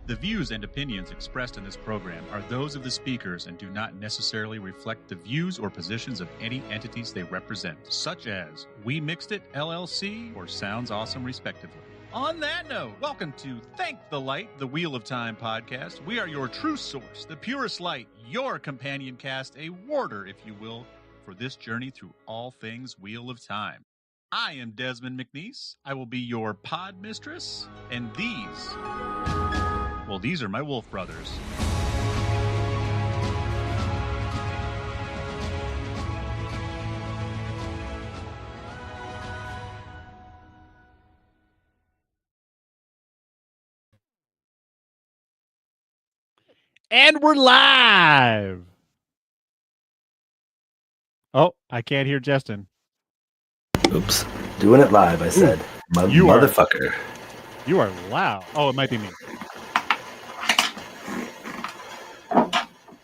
The views and opinions expressed in this program are those of the speakers and do not necessarily reflect the views or positions of any entities they represent, such as We Mixed It, LLC, or Sounds Awesome, respectively. On that note, welcome to Thank the Light, the Wheel of Time podcast. We are your true source, the purest light, your companion cast, a warder, if you will, for this journey through all things Wheel of Time. I am Desmond McNeese. I will be your pod mistress, and these are my wolf brothers. And we're live. Oh, I can't hear Justin. Oops. Doing it live, I said. Motherfucker. You are loud. Oh, it might be me.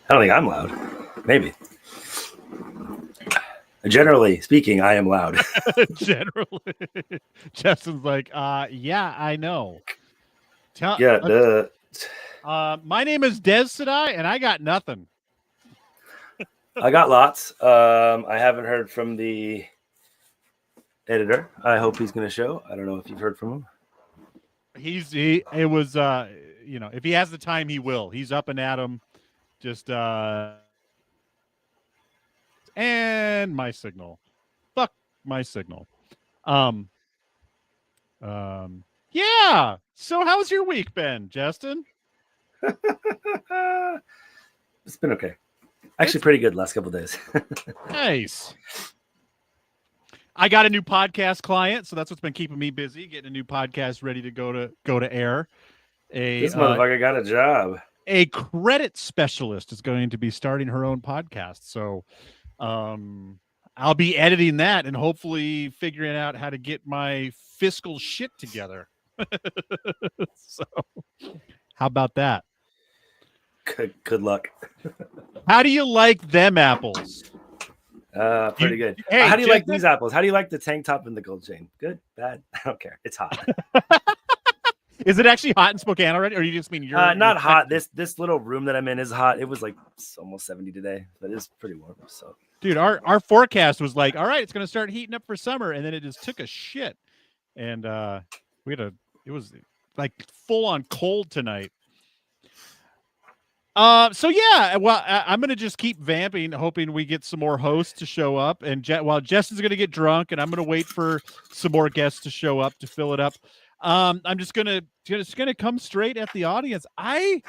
I don't think I'm loud. Maybe. Generally speaking, I am loud. Generally. Justin's like, yeah, I know. My name is Des Sedai, and I got nothing. I got lots. I haven't heard from the editor. I hope he's going to show. I don't know if you've heard from him. If he has the time, he will. He's up and at him. Just, and my signal. Fuck my signal. Yeah. So how's your week been, Justin? It's been okay. Actually, pretty good last couple of days. Nice. I got a new podcast client, so that's what's been keeping me busy, getting a new podcast ready to go to air. This motherfucker got a job. A credit specialist is going to be starting her own podcast, so I'll be editing that and hopefully figuring out how to get my fiscal shit together. So, how about that? Good luck. How do you like them apples? Pretty good. Hey, how do you like these apples? How do you like the tank top and the gold chain? Good? Bad? I don't care. It's hot. Is it actually hot in Spokane already, or you just mean you're not hot? This little room that I'm in is hot. It was like almost 70 today, but it's pretty warm. So, dude, our forecast was like, all right, it's going to start heating up for summer, and then it just took a shit, and it was like full on cold tonight. So yeah, well, I'm going to just keep vamping, hoping we get some more hosts to show up. And while Justin's going to get drunk, and I'm going to wait for some more guests to show up to fill it up. I'm just going to come straight at the audience. I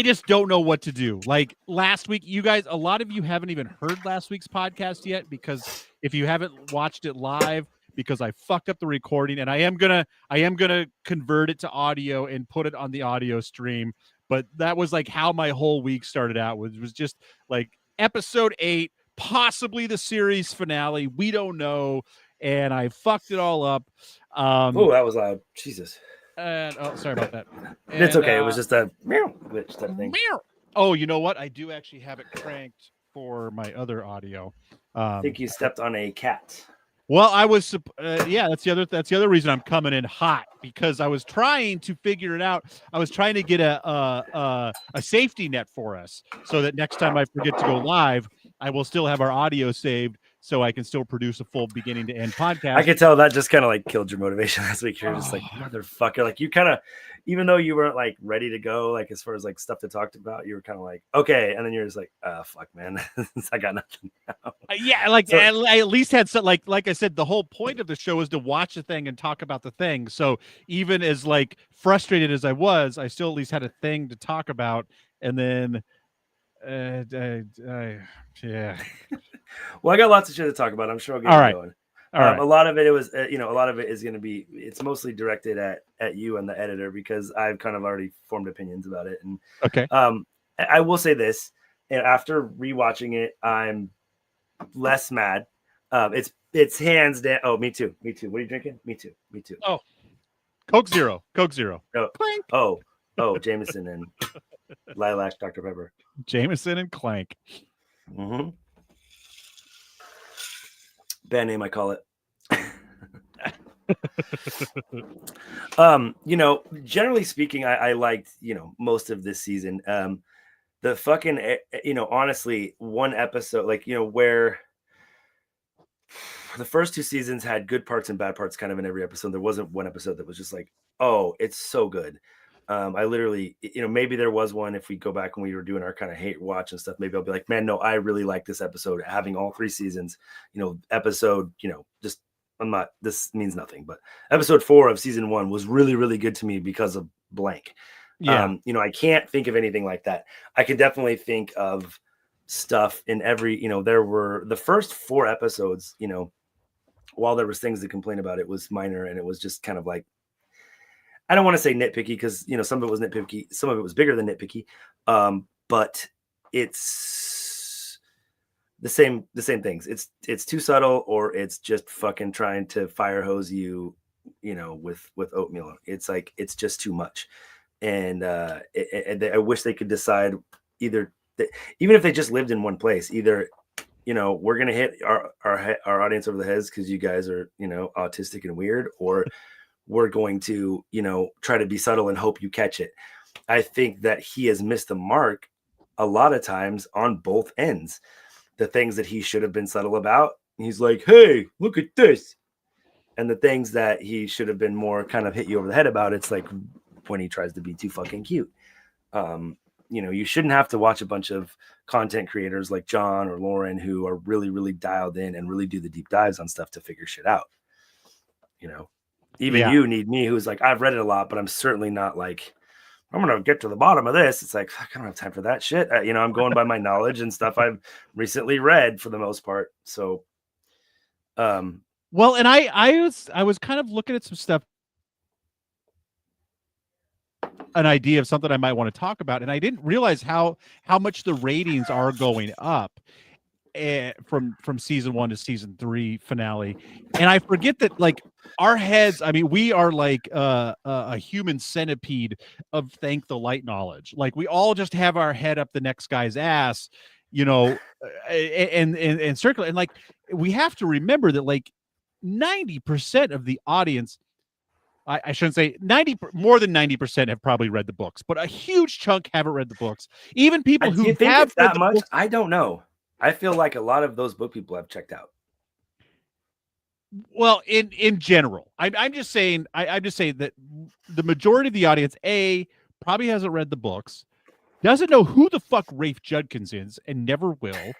just don't know what to do. Like last week, you guys, a lot of you haven't even heard last week's podcast yet, because if you haven't watched it live, because I fucked up the recording, and I am gonna convert it to audio and put it on the audio stream. But that was like how my whole week started out. Was just like episode 8, possibly the series finale. We don't know, and I fucked it all up. Oh, that was loud. Jesus. And sorry about that. It's okay. It was just a meow glitch type thing. Meow. Oh, you know what? I do actually have it cranked for my other audio. I think you stepped on a cat. Well, I was, that's the other reason I'm coming in hot, because I was trying to figure it out. I was trying to get a safety net for us, so that next time I forget to go live, I will still have our audio saved, so I can still produce a full beginning to end podcast. I could tell that just kind of like killed your motivation last week. You're just like, motherfucker. Like you kind of, even though you weren't like ready to go, like as far as like stuff to talk about, you were kind of like, okay. And then you're just like, fuck, man. I got nothing now. Yeah. Like I at least had some, like I said, the whole point of the show is to watch the thing and talk about the thing. So even as like frustrated as I was, I still at least had a thing to talk about. And then, yeah. Well, I got lots of shit to talk about. I'm sure I'll get it going. All right. A lot of it was, a lot of it is going to be, it's mostly directed at you and the editor, because I've kind of already formed opinions about it. And okay. I will say this, and after rewatching it, I'm less mad. It's hands down. Oh, me too. What are you drinking? Me too. Oh, Coke Zero. Oh, Clank. Jameson and Lilac Dr. Pepper. Jameson and Clank. Mm-hmm. Band name, I call it. Generally speaking, I liked, most of this season. The fucking, honestly, one episode, like, where the first two seasons had good parts and bad parts kind of in every episode. There wasn't one episode that was just like, oh, it's so good. I literally, maybe there was one if we go back when we were doing our kind of hate watch and stuff, maybe I'll be like, man, no, I really like this episode. Having all three seasons, episode, just this means nothing, but episode 4 of season 1 was really, really good to me because of blank. Yeah. I can't think of anything like that. I can definitely think of stuff in every, there were the first 4 episodes, while there was things to complain about, it was minor and it was just kind of like, I don't want to say nitpicky because, some of it was nitpicky, some of it was bigger than nitpicky. But it's the same things. It's too subtle, or it's just fucking trying to fire hose you, with oatmeal. It's like, it's just too much. And I wish they could decide either, even if they just lived in one place, either, we're going to hit our audience over the heads because you guys are, autistic and weird, or we're going to, try to be subtle and hope you catch it. I think that he has missed the mark a lot of times on both ends. The things that he should have been subtle about, he's like, hey, look at this. And the things that he should have been more kind of hit you over the head about, it's like when he tries to be too fucking cute. You shouldn't have to watch a bunch of content creators like John or Lauren who are really, really dialed in and really do the deep dives on stuff to figure shit out. Even you need me, who's like, I've read it a lot, but I'm certainly not like, I'm going to get to the bottom of this. It's like, fuck, I don't have time for that shit. I'm going by my knowledge and stuff I've recently read for the most part. So, well, and I was kind of looking at some stuff, an idea of something I might want to talk about, and I didn't realize how much the ratings are going up from season 1 to season 3 finale. And I forget that, like, our heads, I mean, we are like a human centipede of thank the light knowledge. Like, we all just have our head up the next guy's ass, and circle. And like, we have to remember that like 90% of the audience, I shouldn't say 90, more than 90% have probably read the books, but a huge chunk haven't read the books. Even people who have read the books, I don't know. I feel like a lot of those book people have checked out. Well, in general, I'm just saying, I'm just saying that the majority of the audience, probably hasn't read the books, doesn't know who the fuck Rafe Judkins is, and never will,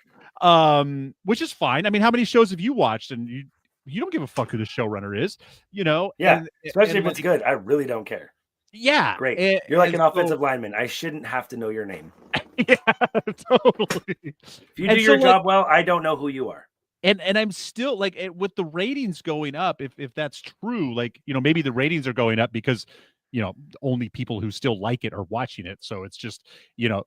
which is fine. I mean, how many shows have you watched, and you don't give a fuck who the showrunner is, Yeah, especially if it's good. I really don't care. Yeah, great. You're like an offensive lineman. I shouldn't have to know your name. Yeah, totally. If you do your job well, I don't know who you are. And I'm still like, with the ratings going up, if that's true, like, maybe the ratings are going up because, only people who still like it are watching it. So it's just,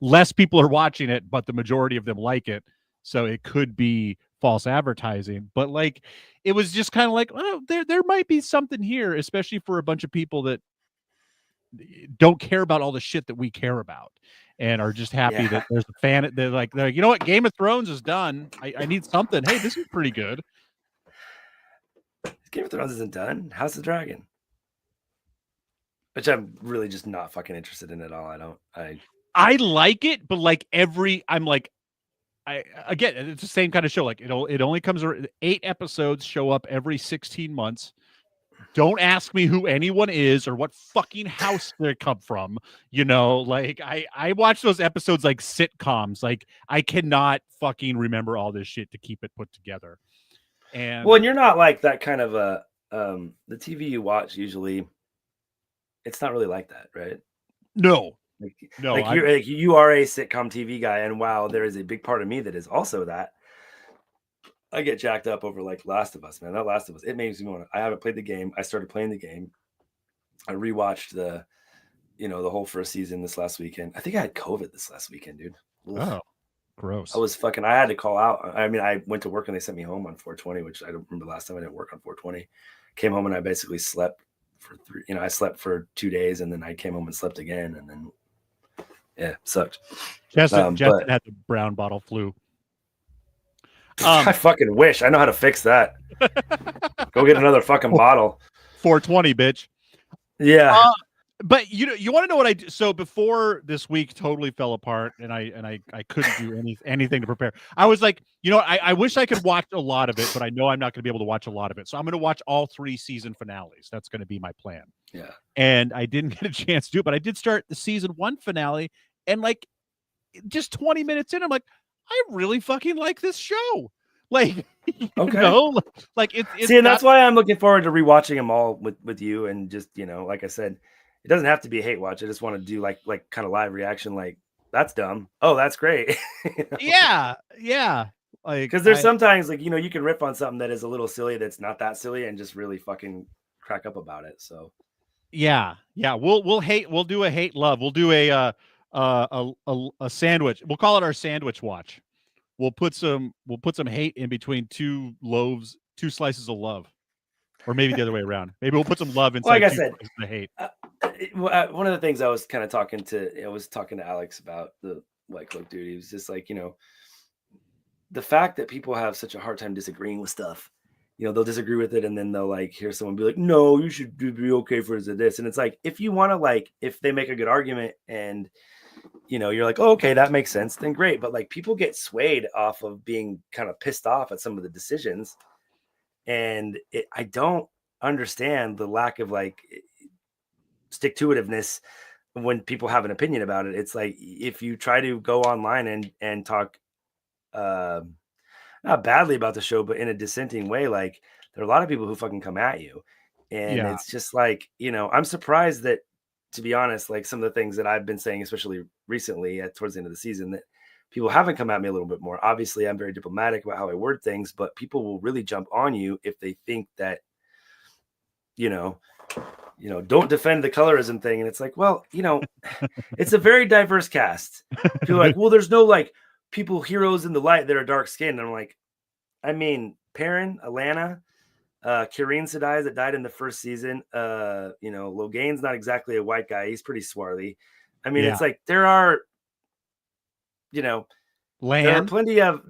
less people are watching it, but the majority of them like it. So it could be false advertising. But like, it was just kind of like, well, there might be something here, especially for a bunch of people that don't care about all the shit that we care about and are just happy that there's a fan. They're like, you know what? Game of Thrones is done. I need something. Hey, this is pretty good. Game of Thrones isn't done. House of the Dragon. Which I'm really just not fucking interested in at all. I like it, but like again, it's the same kind of show. Like it only comes 8 episodes, show up every 16 months. Don't ask me who anyone is or what fucking house they come from. Like I watch those episodes like sitcoms. Like I cannot fucking remember all this shit to keep it put together. And you're not like that kind of the TV you watch usually. It's not really like that, right? No. You are a sitcom TV guy, and wow, there is a big part of me that is also that. I get jacked up over like Last of Us, man. That Last of Us, it makes me want to. I haven't played the game. I started playing the game. I rewatched the whole first season this last weekend. I think I had COVID this last weekend, dude. Oof. Oh, gross. I had to call out. I mean, I went to work and they sent me home on 420, which I don't remember last time I didn't work on 420. Came home and I basically slept for 3. I slept for 2 days and then I came home and slept again, and then it sucked. Justin had the brown bottle flu. I fucking wish. I know how to fix that. Go get another fucking bottle. 420, bitch. Yeah. But you want to know what I do? So before this week totally fell apart, and I couldn't do anything to prepare. I was like, I wish I could watch a lot of it, but I know I'm not going to be able to watch a lot of it. So I'm going to watch all 3 season finales. That's going to be my plan. Yeah. And I didn't get a chance to do it, but I did start the season 1 finale, and like just 20 minutes in, I'm like, I really fucking like this show. Like, like it's See, and that's why I'm looking forward to rewatching them all with you, and just like I said, it doesn't have to be a hate watch. I just want to do like kind of live reaction. Like, that's dumb. Oh, that's great. Yeah. Like, because there's sometimes like you can riff on something that is a little silly that's not that silly, and just really fucking crack up about it. So yeah, we'll do a hate love. We'll do a sandwich. We'll call it our sandwich watch. We'll put some hate in between 2 slices of love, or maybe the other way around. Maybe we'll put some love inside. Like I said, the hate. One of the things I was kind of talking to Alex about the White Cloak dude. He was just like, the fact that people have such a hard time disagreeing with stuff. They'll disagree with it, and then they'll like hear someone be like, "No, you should be okay for this." And it's like, if you want to if they make a good argument, and you're like, oh, okay, that makes sense, then great. But like, people get swayed off of being kind of pissed off at some of the decisions, and I don't understand the lack of stick to itiveness when people have an opinion about it. It's like, if you try to go online and talk not badly about the show, but in a dissenting way, like, there are a lot of people who fucking come at you, and it's just like, I'm surprised that, to be honest, like, some of the things that I've been saying, especially recently towards the end of the season, that people haven't come at me a little bit more. Obviously, I'm very diplomatic about how I word things, but people will really jump on you if they think that, don't defend the colorism thing. And it's like, well, it's a very diverse cast. People are like, well, there's no people, heroes in the light that are dark skinned. And I'm like, I mean, Perrin, Alana, Kireen Sedai that died in the first season. Logain's not exactly a white guy. He's pretty swarthy. I mean, it's like, there are, Lan. There are plenty of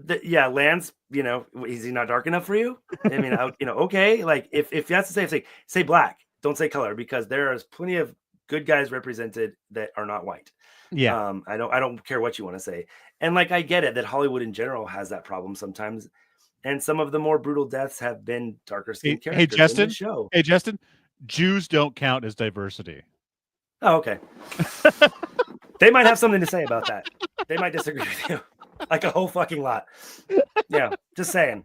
Lan's, is he not dark enough for you? I mean, okay. Like, if that's the same, say black, don't say color, because there is plenty of good guys represented that are not white. Yeah. I don't care what you want to say. And like, I get it that Hollywood in general has that problem sometimes. And some of the more brutal deaths have been darker skinned characters in the show. Hey, Justin, Jews don't count as diversity. Oh, okay. They might have something to say about that. They might disagree with you. Like, a whole fucking lot. Yeah, just saying.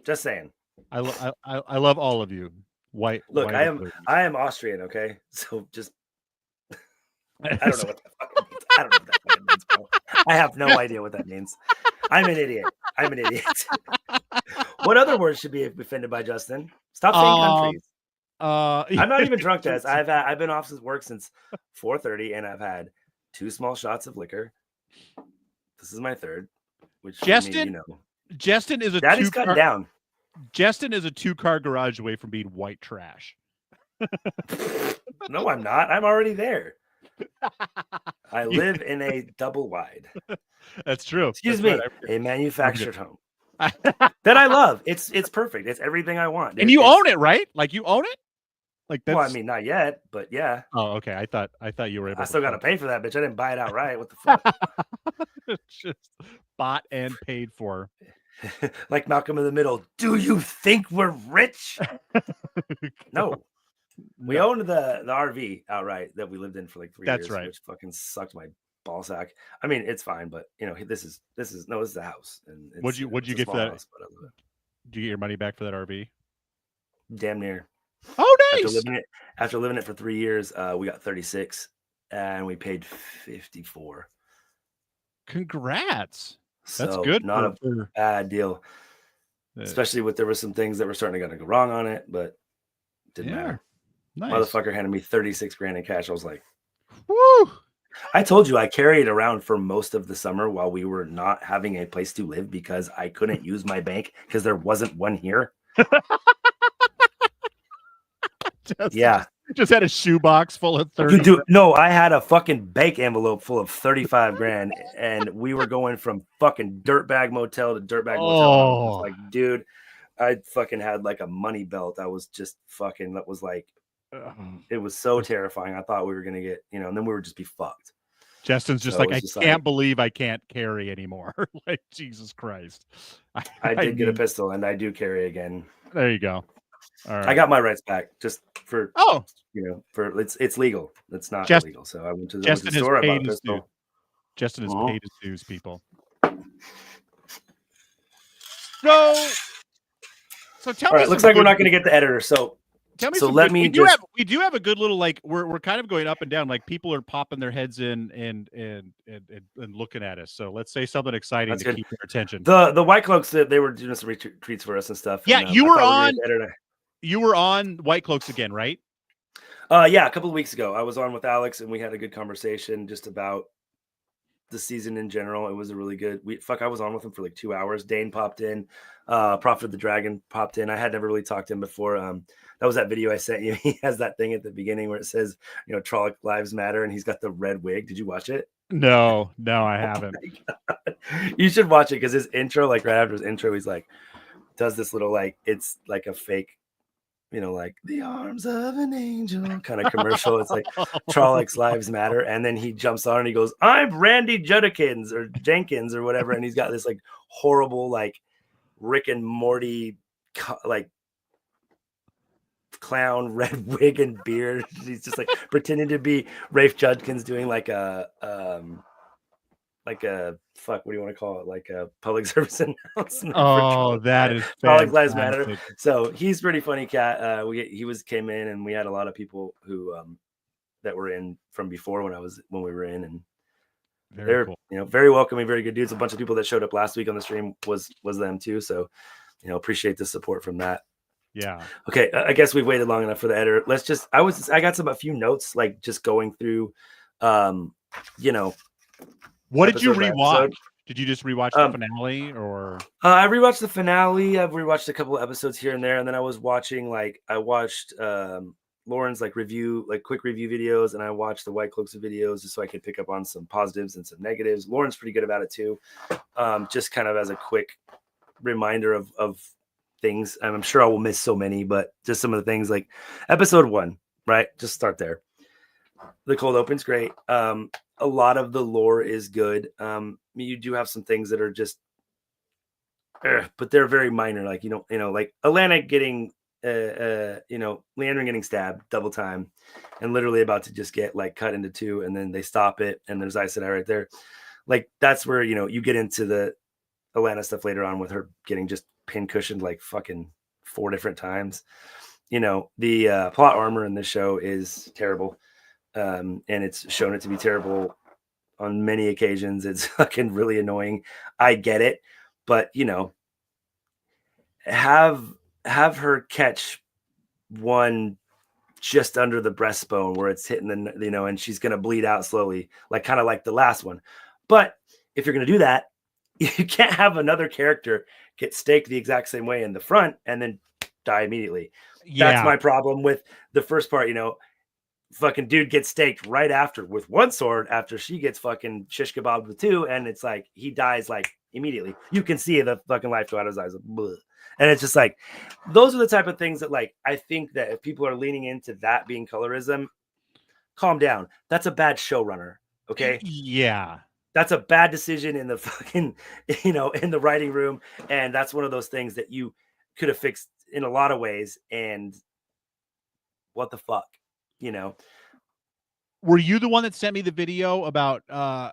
Just saying. I love all of you. White. Look, white I am Austrian. Okay, so just I don't know what that fucking means. I don't know what that fucking means, bro. I have no idea what that means. I'm an idiot. What other words should be offended by Justin? Stop saying countries. I'm not even drunk, Des. I've been off since work since 4:30, and I've had 2 small shots of liquor. This is my 3rd. Which Justin is a Daddy's cutting down. Justin is a 2-car garage away from being white trash. No, I'm not. I'm already there. I live in a double wide. That's true. Excuse me. A manufactured home that I love. It's perfect. It's everything I want. And you own it, right? Like, you own it? Like, that's... Well, I mean, not yet, but yeah. Oh, okay. I thought you were able. I still got to pay for that, bitch. I didn't buy it outright. What the fuck? Just bought and paid for. Like Malcolm in the Middle. Do you think we're rich? No. We owned the RV outright that we lived in for like 3 years. That's right. Which fucking sucked my ball sack. I mean, it's fine, but this is the house. And what'd you get for that? House, but I love it. Did you get your money back for that RV? Damn near. Oh, nice. After living it for 3 years, we got 36, and we paid 54. Congrats. So that's good. Not a bad deal. Especially there were some things that were starting to go wrong on it, but didn't matter. Nice. Motherfucker handed me 36 grand in cash. I was like, woo. I told you I carried it around for most of the summer while we were not having a place to live because I couldn't use my bank because there wasn't one here. Just had a shoebox full of 30. Dude, no, I had a fucking bank envelope full of 35 grand, and we were going from fucking dirtbag motel to dirtbag motel. Like, dude, I fucking had like a money belt. I was just fucking, that was like It was so terrifying. I thought we were gonna get, and then we would just be fucked. Justin's just So like, I can't believe I can't carry anymore. Like, Jesus Christ. I did get a pistol, and I do carry again. There you go. All right. I got my rights back just for for it's legal. It's not illegal. So I went to the store. I bought a pistol. Justin has paid his dues, people. So tell me. All right, looks like we're not going to get the editor. So tell me. So let me just. We do have a good little we're kind of going up and down. Like people are popping their heads in and looking at us. So let's say something exciting to keep their attention. The White Cloaks, they were doing some retreats for us and stuff. Yeah, and, you were on. You were on White Cloaks again, right? Yeah, a couple of weeks ago, I was on with Alex, and we had a good conversation just about the season in general. It was a really good. I was on with him for like 2 hours. Dane popped in, Prophet of the Dragon popped in. I had never really talked to him before. That was that video I sent you. He has that thing at the beginning where it says, Trolloc lives matter, and he's got the red wig. Did you watch it? No, I haven't. You should watch it because his intro, like right after his intro, he's like, does this little it's like a fake, like the arms of an angel kind of commercial. It's like Trollocs lives matter, and then he jumps on and he goes, "I'm Randy Judikins or Jenkins or whatever," and he's got this like horrible like Rick and Morty like clown red wig and beard. He's just like pretending to be Rafe Judkins doing like a what do you want to call it? Like a public service announcement. Oh, that is Trolloc lives matter. So he's pretty funny cat. He came in, and we had a lot of people who that were in from before when we were in, and they're cool. Very welcoming, very good dudes. A bunch of people that showed up last week on the stream was them too. So appreciate the support from that. Yeah. Okay, I guess we've waited long enough for the editor. Let's just. I got a few notes, like just going through. What did you rewatch? Did you just rewatch the finale, or? I rewatched the finale. I've rewatched a couple of episodes here and there, and then I was watching Lauren's quick review videos, and I watched the White Cloaks videos just so I could pick up on some positives and some negatives. Lauren's pretty good about it too. Just kind of as a quick reminder of things. And I'm sure I will miss so many, but just some of the things like episode 1, right? Just start there. The cold open's great. A lot of the lore is good. You do have some things that are just, but they're very minor. Like like Atlanta getting, Liandrin getting stabbed double time, and literally about to just get like cut into 2, and then they stop it, and there's Aes Sedai right there. Like that's where you get into the Atlanta stuff later on with her getting just pin cushioned like fucking 4 different times. The plot armor in this show is terrible. And it's shown it to be terrible on many occasions. It's fucking really annoying. I get it, but have her catch one just under the breastbone where it's hitting the and she's gonna bleed out slowly, like kind of like the last one. But if you're gonna do that, you can't have another character get staked the exact same way in the front and then die immediately. Yeah. That's my problem with the first part. Fucking dude gets staked right after with 1 sword after she gets fucking shish kebabbed with 2, and it's like he dies like immediately. You can see the fucking life go out of his eyes. And it's just like those are the type of things that like I think that if people are leaning into that being colorism, calm down. That's a bad showrunner. Okay. Yeah. That's a bad decision in the fucking in the writing room. And that's one of those things that you could have fixed in a lot of ways. And what the fuck? Were you the one that sent me the video about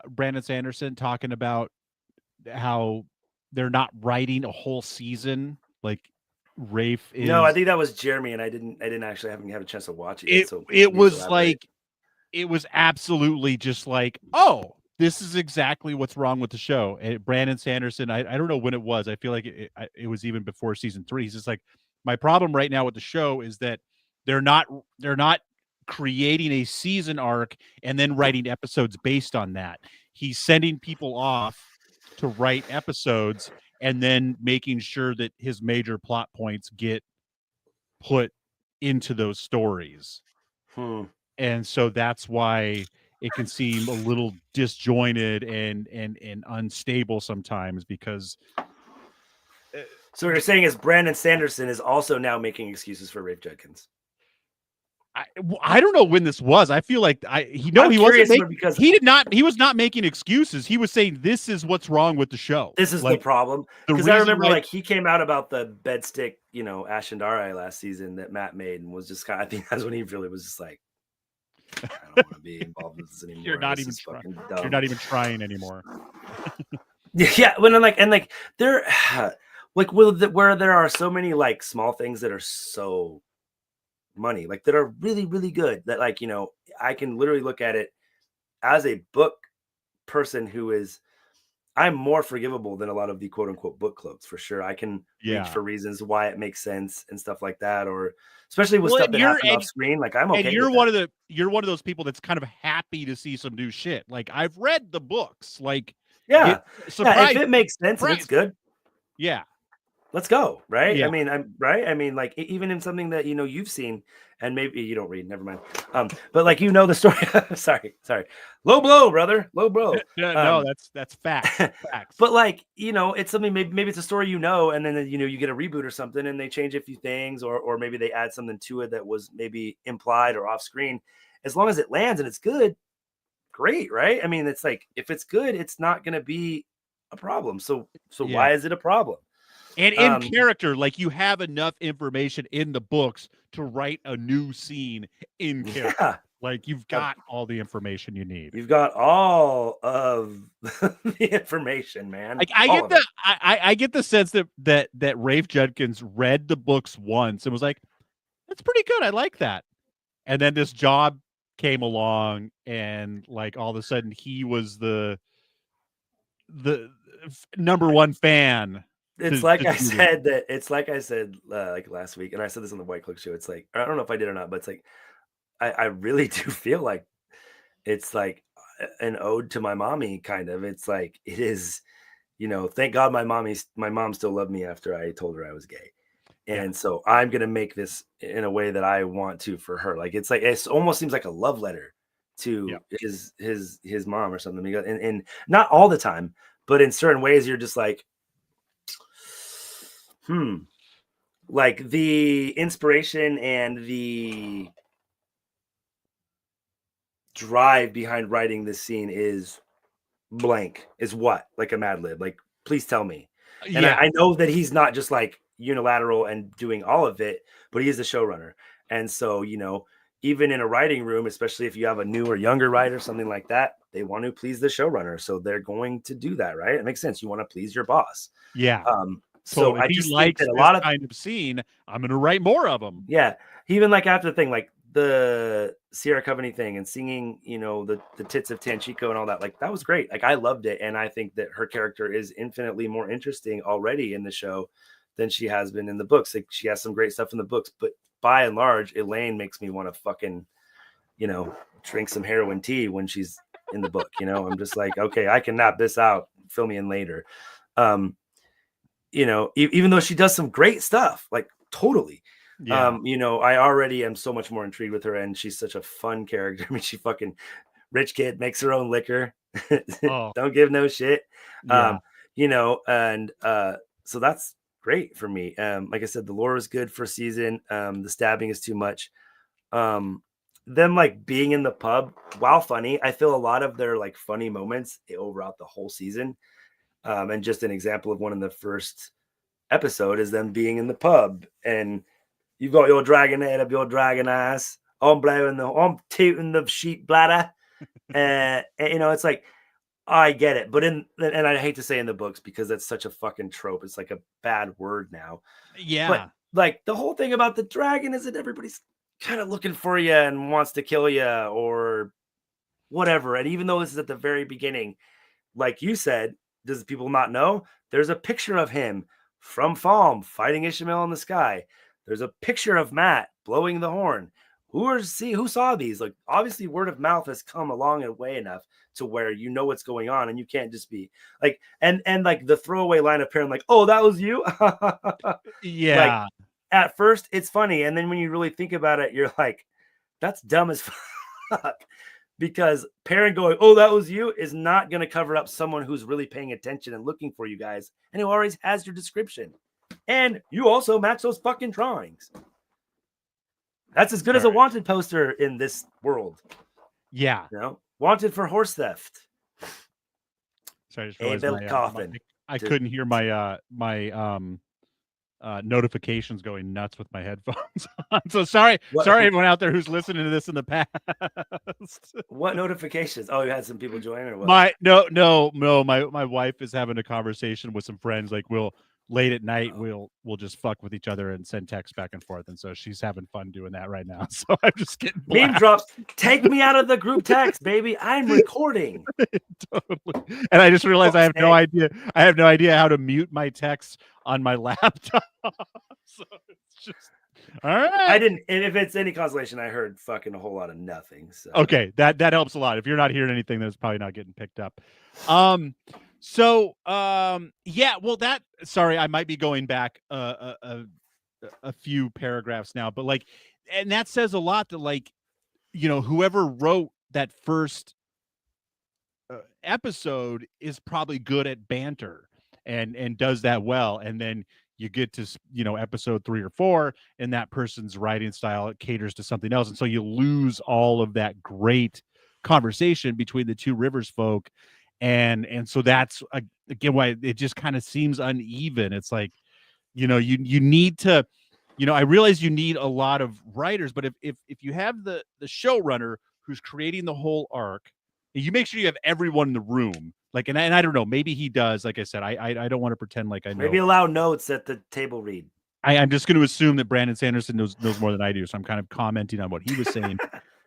Brandon Sanderson talking about how they're not writing a whole season like Rafe is? No, I think that was Jeremy, and I didn't actually have a chance to watch it. It was like it was absolutely just like, oh, this is exactly what's wrong with the show. And Brandon Sanderson, I don't know when it was. I feel like it was even before season 3. He's just like, my problem right now with the show is that they're not creating a season arc and then writing episodes based on that. He's sending people off to write episodes and then making sure that his major plot points get put into those stories. And so that's why it can seem a little disjointed and unstable sometimes, because so what you're saying is Brandon Sanderson is also now making excuses for Rafe Judkins. I don't know when this was. I feel like he was not making excuses. He was saying this is what's wrong with the show. This is the problem. Because I remember like he came out about the bedstick, Ashendari last season that Matt made and was just I think that's when he really was just like, I don't want to be involved with this anymore. You're not even trying. You're not even trying anymore. Yeah, when I'm like, and like there, like where there are so many like small things that are so money, like that are really, really good that like, I can literally look at it as a book person who is, I'm more forgivable than a lot of the quote unquote book clubs for sure. I can reach for reasons why it makes sense and stuff like that, or especially with stuff that happens off screen. Like I'm okay. And you're one of those people that's kind of happy to see some new shit. Like I've read the books. Like if it makes sense and it's good. Yeah. Let's go. Right. Yeah. I mean, I'm right. I mean, like even in something that, you've seen and maybe you don't read, never mind. But like, the story, sorry. Low blow, brother. Low blow. No, that's facts. But like, it's something, maybe it's a story, and then, you get a reboot or something and they change a few things or maybe they add something to it that was maybe implied or off screen. As long as it lands and it's good, great. Right. I mean, it's like, if it's good, it's not going to be a problem. So why is it a problem? And in character, like you have enough information in the books to write a new scene in character. Yeah. Like you've got all the information you need. You've got all of the information, man. Like I get the sense that Rafe Judkins read the books once and was like, "That's pretty good. I like that." And then this job came along, and like all of a sudden he was the number one fan. It's like I said like last week, and I said this on the White Cloak show. It's like, I don't know if I did or not, but it's like I really do feel like it's like an ode to my mommy, kind of. It's like it is, thank God my mom still loved me after I told her I was gay. And so I'm gonna make this in a way that I want to for her. Like it's like it almost seems like a love letter to his mom or something. And not all the time, but in certain ways you're just like, like the inspiration and the drive behind writing this scene is blank. Is what? Like a Mad Lib. Like, please tell me. And I know that he's not just like unilateral and doing all of it, but he is the showrunner. And so, even in a writing room, especially if you have a new or younger writer, something like that, they want to please the showrunner. So they're going to do that, right? It makes sense. You want to please your boss. Yeah. So I just like that a lot of kind of scene, I'm going to write more of them. Yeah. Even like after the thing, like the Sierra Coveney thing and singing, the tits of Tanchico and all that, like that was great. Like I loved it. And I think that her character is infinitely more interesting already in the show than she has been in the books. Like she has some great stuff in the books, but by and large, Elayne makes me want to fucking, drink some heroin tea when she's in the book. I'm just like, okay, I can nap this out. Fill me in later. Even though she does some great stuff, like totally. Yeah. I already am so much more intrigued with her, and she's such a fun character. I mean, she fucking rich kid, makes her own liquor. Don't give no shit. Yeah. So that's great for me. Like I said, the lore is good for a season. The stabbing is too much. Them like being in the pub, while funny, I feel a lot of their like funny moments throughout the whole season. And just an example of one in the first episode is them being in the pub, and you've got your dragon head up your dragon ass. I'm tooting the sheep bladder. And it's like, I get it. But and I hate to say in the books because that's such a fucking trope. It's like a bad word now. Yeah. But like the whole thing about the dragon is that everybody's kind of looking for you and wants to kill you or whatever. And even though this is at the very beginning, like you said, does people not know? There's a picture of him from Thom fighting Ishmael in the sky. There's a picture of Matt blowing the horn. Who saw these? Like, obviously word of mouth has come along a way enough to where you know what's going on, and you can't just be like, and like the throwaway line of Perrin, like, oh, that was you. Yeah. Like, at first it's funny, and then when you really think about it, you're like, that's dumb as fuck. Because Perrin going, oh, that was you, is not going to cover up someone who's really paying attention and looking for you guys, and who always has your description. And you also match those fucking drawings. That's as good as a wanted poster in this world. Yeah. You know, wanted for horse theft. Sorry, I just realized I couldn't hear my notifications going nuts with my headphones on. So sorry everyone out there who's listening to this in the past. What notifications? Oh, you had some people join or what? No. My wife is having a conversation with some friends. Like late at night, we'll just fuck with each other and send texts back and forth. And so she's having fun doing that right now. So I'm just getting meme drops. Take me out of the group text, baby. I'm recording. Totally. And I just realized I have no idea. I have no idea how to mute my texts on my laptop. So it's just all right. I didn't, and if it's any consolation, I heard fucking a whole lot of nothing. So okay, that helps a lot. If you're not hearing anything, then it's probably not getting picked up. Yeah, well, sorry, I might be going back a few paragraphs now, but like, and that says a lot that, like, you know, whoever wrote that first episode is probably good at banter and does that well, and then you get to, you know, episode 3 or 4, and that person's writing style, it caters to something else, and so you lose all of that great conversation between the two Rivers folk. And so that's again why it just kind of seems uneven. It's like, you know, you need to, you know, I realize you need a lot of writers, but if you have the showrunner who's creating the whole arc, you make sure you have everyone in the room. Like, and I don't know, maybe he does. Like I said, I don't want to pretend like I know. Maybe allow notes at the table read. I'm just going to assume that Brandon Sanderson knows more than I do, so I'm kind of commenting on what he was saying.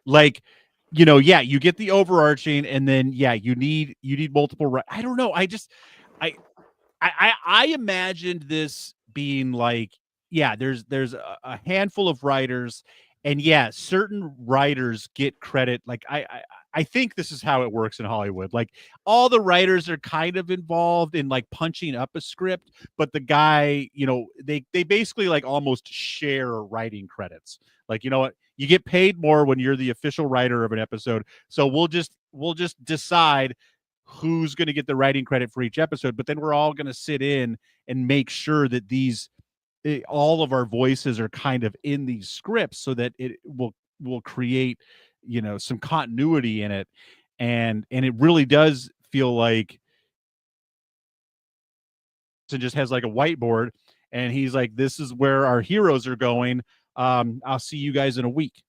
Like, you know, yeah, you get the overarching, and then yeah, you need multiple. I don't know. I imagined this being like, yeah, there's a handful of writers, and yeah, certain writers get credit. Like I think this is how it works in Hollywood. Like, all the writers are kind of involved in like punching up a script, but the guy, you know, they basically like almost share writing credits. Like, you know what? You get paid more when you're the official writer of an episode. So we'll just decide who's going to get the writing credit for each episode, but then we're all going to sit in and make sure that all of our voices are kind of in these scripts so that it will create, you know, some continuity in it. And it really does feel like it just has like a whiteboard, and he's like, this is where our heroes are going. I'll see you guys in a week.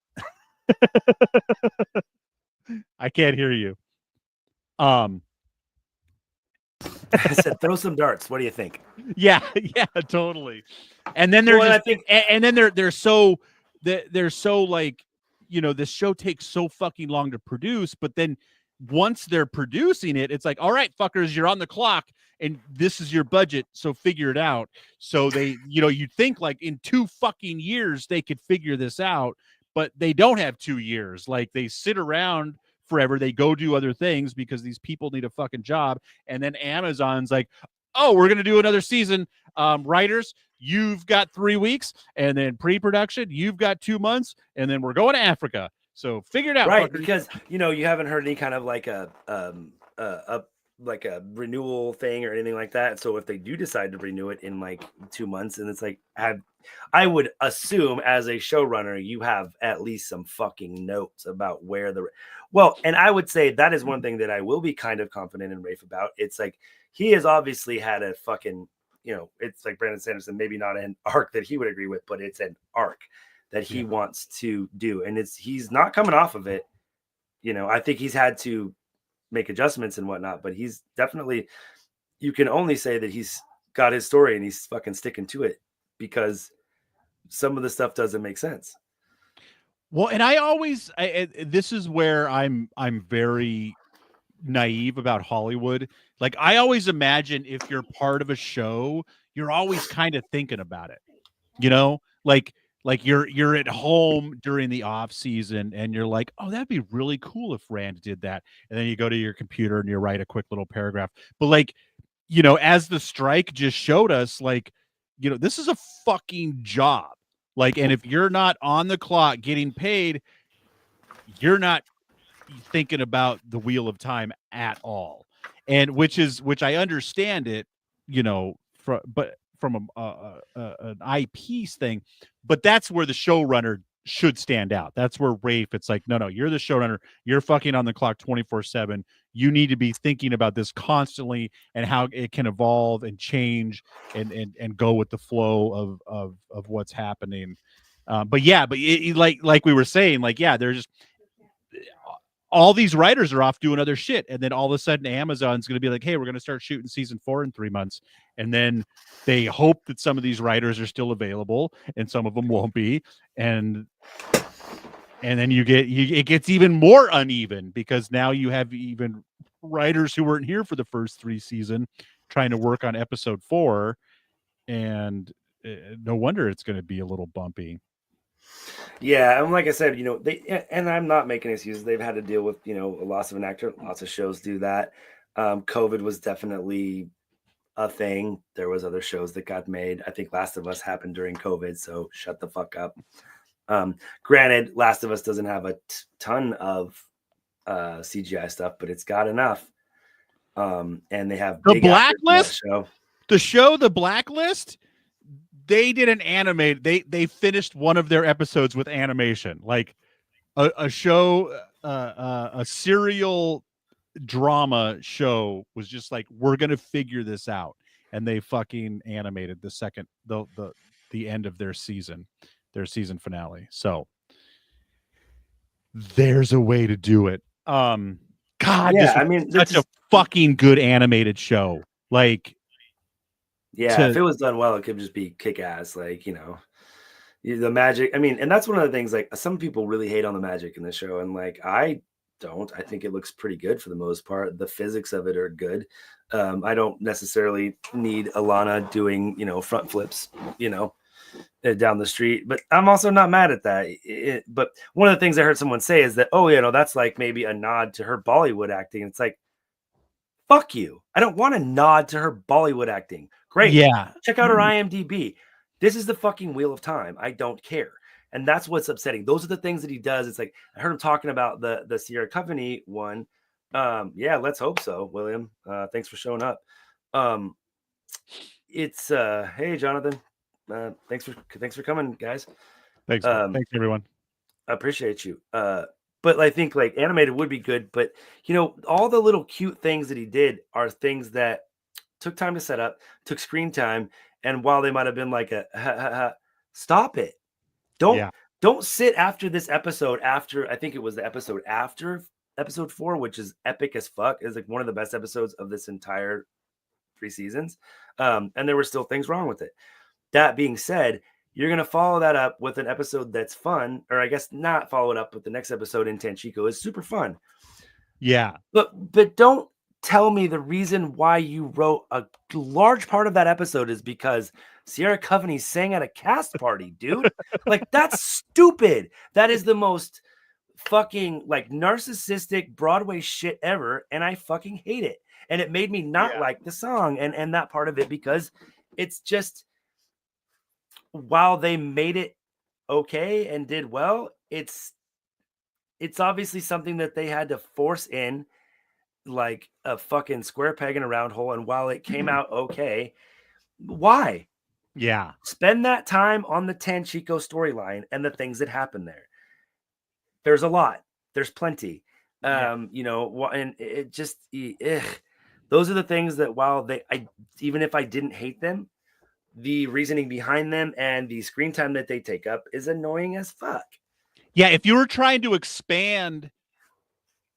I can't hear you. I said, throw some darts. What do you think? Yeah, totally. And then they're so like, you know, this show takes so fucking long to produce, but then once they're producing it, it's like, all right, fuckers, you're on the clock, and this is your budget, so figure it out. So they, you know, you'd think like in 2 fucking years they could figure this out, but they don't have 2 years. Like, they sit around forever. They go do other things because these people need a fucking job. And then Amazon's like, oh, we're going to do another season. Writers, you've got 3 weeks, and then pre-production, you've got 2 months, and then we're going to Africa. So figure it out. Right. Fuckers. Because, you know, you haven't heard any kind of like a renewal thing or anything like that. So if they do decide to renew it in like 2 months, and it's like, I would assume as a showrunner, you have at least some fucking notes about where and I would say that is one thing that I will be kind of confident in Rafe about. It's like, he has obviously had a fucking, you know, it's like Brandon Sanderson, maybe not an arc that he would agree with, but it's an arc that he wants to do. And he's not coming off of it. You know, I think he's had to make adjustments and whatnot, but he's definitely, you can only say that he's got his story and he's fucking sticking to it, because some of the stuff doesn't make sense. Well, and this is where I'm very naive about Hollywood. Like, I always imagine if you're part of a show, you're always kind of thinking about it, you know, like you're at home during the off season and you're like, oh, that'd be really cool if Rand did that. And then you go to your computer and you write a quick little paragraph. But like, you know, as the strike just showed us, like, you know, this is a fucking job. Like, and if you're not on the clock getting paid, you're not thinking about the wheel of time at all. And which I understand it, you know, from an IP's thing, but that's where the showrunner should stand out. That's where Rafe, it's like, no, you're the showrunner. You're fucking on the clock 24/7. You need to be thinking about this constantly and how it can evolve and change and go with the flow of what's happening. But like we were saying, like, yeah, there's just all these writers are off doing other shit, and then all of a sudden Amazon's going to be like, hey, we're going to start shooting season 4 in 3 months, and then they hope that some of these writers are still available and some of them won't be, and then it gets even more uneven because now you have even writers who weren't here for the first 3 seasons trying to work on episode 4, and no wonder it's going to be a little bumpy. Yeah, and like I said, and I'm not making excuses. They've had to deal with, a loss of an actor. Lots of shows do that. COVID was definitely a thing. There was other shows that got made. I think Last of Us happened during COVID, so shut the fuck up. Granted, Last of Us doesn't have a ton of CGI stuff, but it's got enough. And they have The Blacklist show. The Blacklist. They did an animated. They finished one of their episodes with animation, like a show, a serial drama show was just like, we're gonna figure this out, and they fucking animated the end of their season finale. So there's a way to do it. God, yeah, such a fucking good animated show. Like, yeah, if it was done well, it could just be kick ass. Like, the magic. And that's one of the things, like, some people really hate on the magic in the show. And like, I don't. I think it looks pretty good for the most part. The physics of it are good. I don't necessarily need Alana doing, front flips, down the street. But I'm also not mad at that. But one of the things I heard someone say is that, that's like maybe a nod to her Bollywood acting. It's like, fuck you. I don't want a nod to her Bollywood acting. Great. Yeah. Check out her IMDb. This is the fucking Wheel of Time. I don't care. And that's what's upsetting. Those are the things that he does. It's like, I heard him talking about the Sierra Company one. Yeah, let's hope so, William. Thanks for showing up. It's hey, Jonathan. Thanks for coming, guys. Thanks everyone. I appreciate you. But I think like animated would be good. But all the little cute things that he did are things that took time to set up, took screen time, and while they might have been like stop it. Don't sit after this episode. After I think it was the episode after episode 4, which is epic as fuck. Is like one of the best episodes of this entire 3 seasons. And there were still things wrong with it. That being said, you're going to follow that up with an episode that's fun, or I guess not follow it up with the next episode in Tanchico is super fun. Yeah. But don't tell me the reason why you wrote a large part of that episode is because Sierra Coveney sang at a cast party, dude. Like, that's stupid. That is the most fucking like narcissistic Broadway shit ever. And I fucking hate it. And it made me not like the song and that part of it, because it's just, while they made it okay and did well, it's obviously something that they had to force in like a fucking square peg in a round hole. And while it came out okay, why? Yeah. Spend that time on the Tanchico storyline and the things that happen there. There's a lot. There's plenty. And it just, those are the things that while even if I didn't hate them, the reasoning behind them and the screen time that they take up is annoying as fuck. Yeah, if you were trying to expand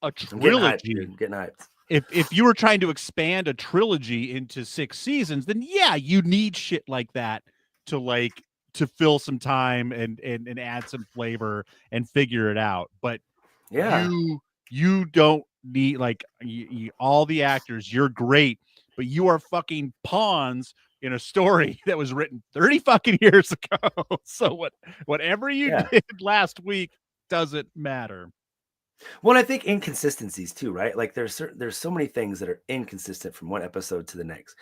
a trilogy, getting hyped. If you were trying to expand a trilogy into 6 seasons, then yeah, you need shit like that to fill some time and add some flavor and figure it out. But yeah, you don't need all the actors. You're great, but you are fucking pawns in a story that was written 30 fucking years ago. So whatever you did last week doesn't matter. Well, I think inconsistencies too, right? Like there's so many things that are inconsistent from one episode to the next.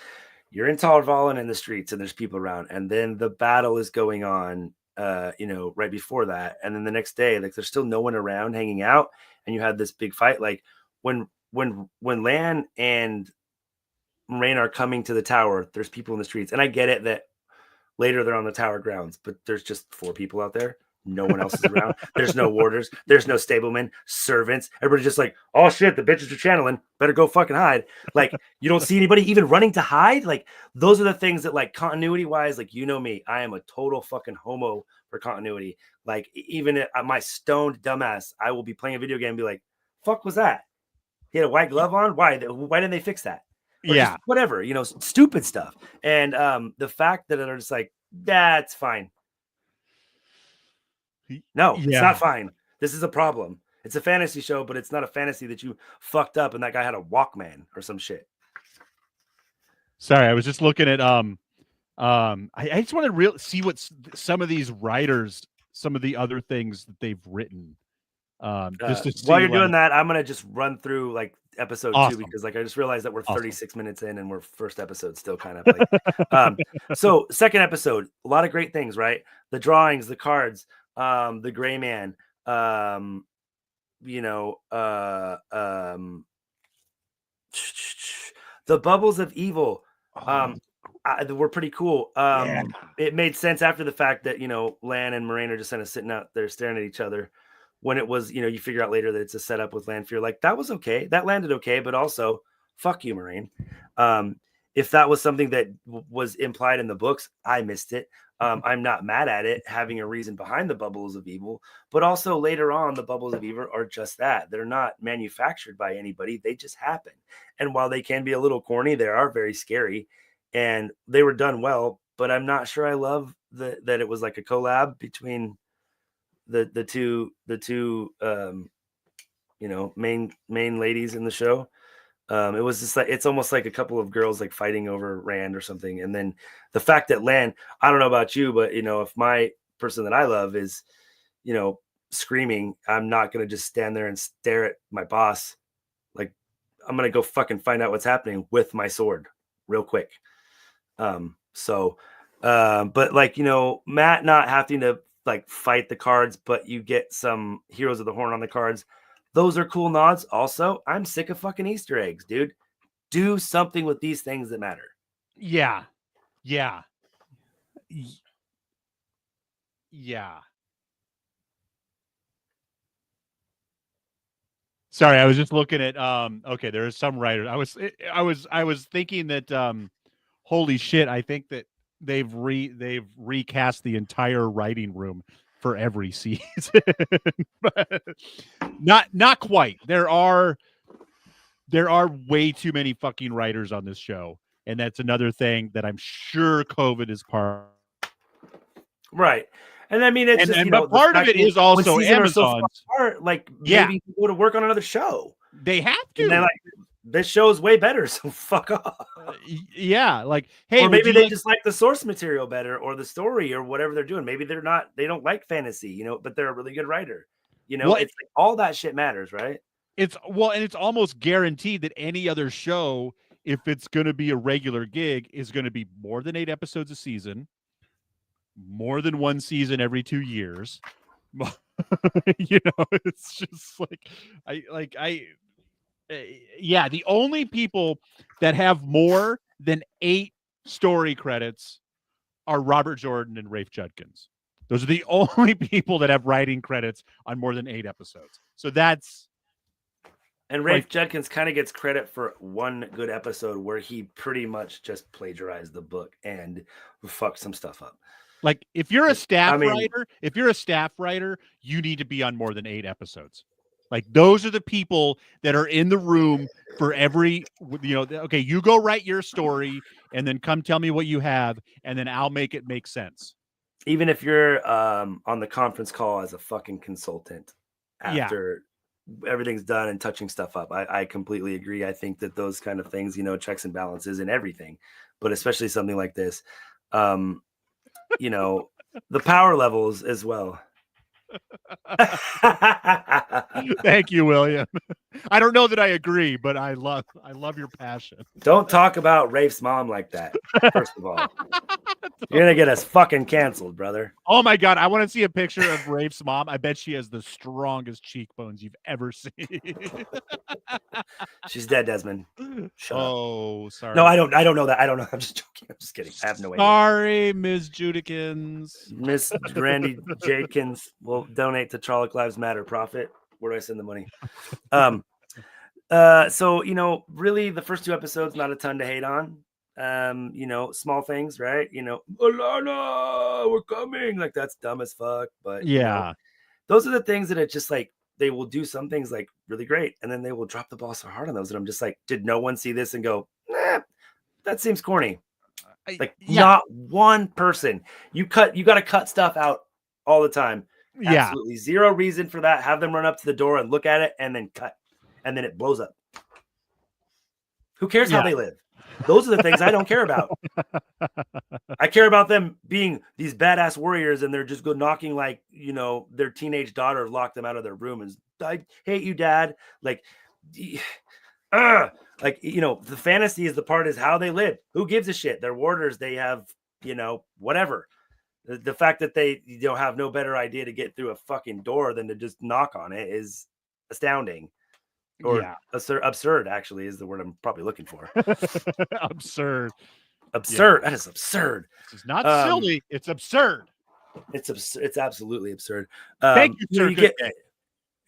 You're in Talvallen in the streets and there's people around, and then the battle is going on, right before that. And then the next day, like there's still no one around hanging out. And you had this big fight. Like when Lan and Moiraine are coming to the tower, there's people in the streets. And I get it that later they're on the tower grounds, but there's just 4 people out there. No one else is around. There's no warders. There's no stablemen, servants. Everybody's just like, oh shit, the bitches are channeling. Better go fucking hide. Like, you don't see anybody even running to hide. Like, those are the things that, like, continuity wise, like, you know me, I am a total fucking homo for continuity. Like, even at my stoned dumbass, I will be playing a video game and be like, fuck was that? He had a white glove on? Why didn't they fix that? Or Yeah. whatever, stupid stuff. And the fact that they're just like, that's fine. No, it's not fine. This is a problem. It's a fantasy show, but it's not a fantasy that you fucked up and that guy had a Walkman or some shit. Sorry, I was just looking at I just want to see what some of these writers, some of the other things that they've written. Just to see, while you're doing that, I'm gonna just run through like episode 2 because like I just realized that we're 36 minutes in and we're first episode still kind of like so second episode, a lot of great things, right? The drawings, the cards, the gray man, the bubbles of evil were pretty cool. It made sense after the fact that Lan and Moiraine are just kind of sitting out there staring at each other, when it was you figure out later that it's a setup with Lanfear. Like, that was okay, that landed okay, but also fuck you, Moiraine. If that was something that was implied in the books, I missed it. I'm not mad at it having a reason behind the bubbles of evil, but also later on, the bubbles of evil are just that. They're not manufactured by anybody. They just happen. And while they can be a little corny, they are very scary, and they were done well, but I'm not sure I love that it was like a collab between the two main ladies in the show. It was just like, it's almost like a couple of girls like fighting over Rand or something. And then the fact that Lan, I don't know about you, but if my person that I love is, screaming, I'm not going to just stand there and stare at my boss. Like, I'm going to go fucking find out what's happening with my sword real quick. But like, Matt not having to like fight the cards, but you get some Heroes of the Horn on the cards. Those are cool nods. Also, I'm sick of fucking Easter eggs, dude. Do something with these things that matter. Yeah. Sorry, I was just looking at okay, there is some writer. I was thinking that holy shit, I think that they've recast the entire writing room for every season. But not quite. There are way too many fucking writers on this show, and that's another thing that I'm sure COVID is part. Right. And I mean, it's but part of it is also Amazon's. Maybe go to work on another show. They have to. And they're like, this show's way better, so fuck off. Yeah, like, hey, or maybe they just like the source material better, or the story, or whatever they're doing. Maybe they don't like fantasy, but they're a really good writer. It's like all that shit matters, right? And it's almost guaranteed that any other show, if it's going to be a regular gig, is going to be more than 8 episodes a season, more than one season every 2 years. It's just the only people that have more than 8 story credits are Robert Jordan and Rafe Judkins. Those are the only people that have writing credits on more than 8 episodes. So that's... And Rafe Judkins kind of gets credit for one good episode where he pretty much just plagiarized the book and fucked some stuff up. Like, if you're a staff writer, you need to be on more than 8 episodes. Like, those are the people that are in the room for every, okay, you go write your story and then come tell me what you have, and then I'll make it make sense. Even if you're on the conference call as a fucking consultant after everything's done and touching stuff up. I completely agree. I think that those kind of things, checks and balances and everything, but especially something like this, the power levels as well. Thank you, William. I don't know that I agree, but I love your passion. Don't talk about Rafe's mom like that. First of all, you're gonna get us fucking canceled, brother. Oh my god, I want to see a picture of Rafe's mom. I bet she has the strongest cheekbones you've ever seen. She's dead, Desmond. Shut up. Oh, sorry. No, I don't know that. I don't know. I'm just joking. I'm just kidding. I have no idea. Sorry, Ms. Judikins. Miss Randy Jenkins will donate to Trolloc Lives Matter profit. Where do I send the money? So really the first 2 episodes, not a ton to hate on. Small things, right? Alana, we're coming. Like, that's dumb as fuck. But yeah, those are the things that it's just like they will do some things like really great, and then they will drop the ball so hard on those. And I'm just like, did no one see this and go, nah, that seems corny? Like, not one person. You got to cut stuff out all the time. Yeah. Absolutely zero reason for that. Have them run up to the door and look at it and then cut. And then it blows up. Who cares how they live? Those are the things I don't care about. I care about them being these badass warriors, and they're just go knocking like, their teenage daughter locked them out of their room and I hate you, Dad. Like, the fantasy is the part is how they live. Who gives a shit? They're warders. They have, whatever. The fact that they have no better idea to get through a fucking door than to just knock on it is astounding. Or absurd, actually, is the word I'm probably looking for. Absurd. Absurd. Yeah. That is absurd. It's not silly. It's absurd. It's absolutely absurd. Thank you, sir.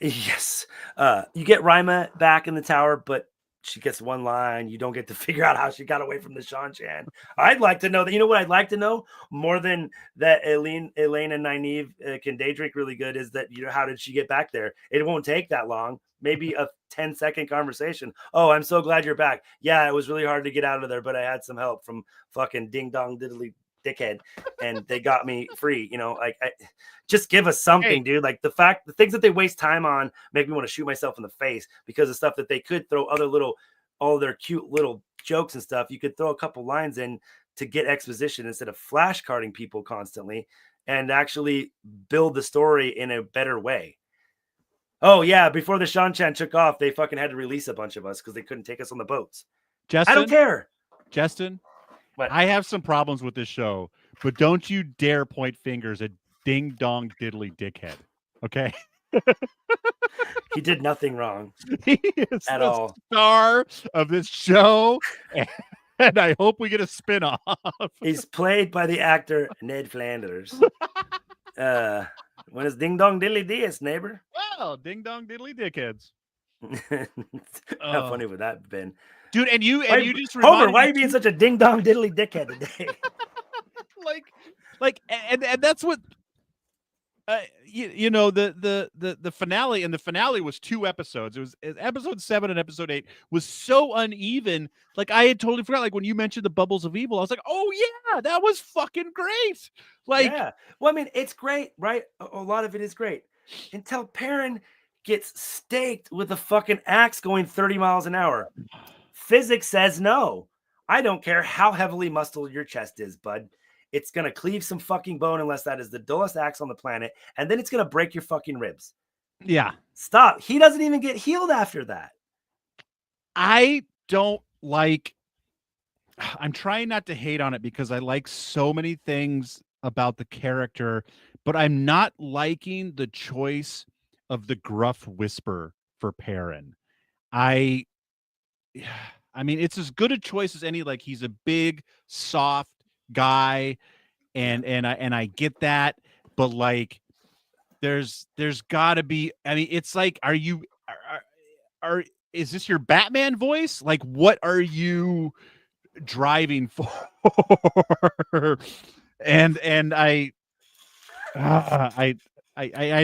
Yes. You get Rima back in the tower, but she gets one line. You don't get to figure out how she got away from the Shan-Chan. I'd like to know that. You know what I'd like to know more than that Elayne and Nynaeve can day drink really good is that, how did she get back there? It won't take that long. Maybe a 10-second conversation. Oh, I'm so glad you're back. Yeah, it was really hard to get out of there, but I had some help from fucking ding dong diddly dickhead, and they got me free. Just give us something, dude. Like, the things that they waste time on make me want to shoot myself in the face, because of stuff that they could throw all their cute little jokes and stuff. You could throw a couple lines in to get exposition instead of flashcarding people constantly, and actually build the story in a better way. Oh yeah, before the Shan-Chan took off, they fucking had to release a bunch of us because they couldn't take us on the boats. Justin, I don't care. Justin, what? I have some problems with this show, but don't you dare point fingers at ding dong diddly dickhead. Okay. He did nothing wrong. He is at the all. Star of this show, and I hope we get a spin-off. He's played by the actor Ned Flanders. When is ding dong diddly dies, neighbor? Well, ding dong diddly dickheads. How funny would that have been, dude? And you just Homer, why are you being such a ding dong diddly dickhead today? and that's what the finale, and the finale was 2 episodes. It was episode 7 and episode 8 was so uneven. Like, I had totally forgot. Like, when you mentioned the bubbles of evil, I was like, oh yeah, that was fucking great. Like, yeah. Well, I mean, it's great, right? A lot of it is great until Perrin gets staked with a fucking axe going 30 miles an hour. Physics says no. I don't care how heavily muscled your chest is, bud. It's going to cleave some fucking bone unless that is the dullest axe on the planet. And then it's going to break your fucking ribs. Yeah. Stop. He doesn't even get healed after that. I don't like... I'm trying not to hate on it because I like so many things about the character, but I'm not liking the choice of the gruff whisper for Perrin. I mean, it's as good a choice as any. Like, he's a big, soft guy, and I get that, but like, there's got to be. I mean, it's like, is this your Batman voice? Like, what are you driving for? and I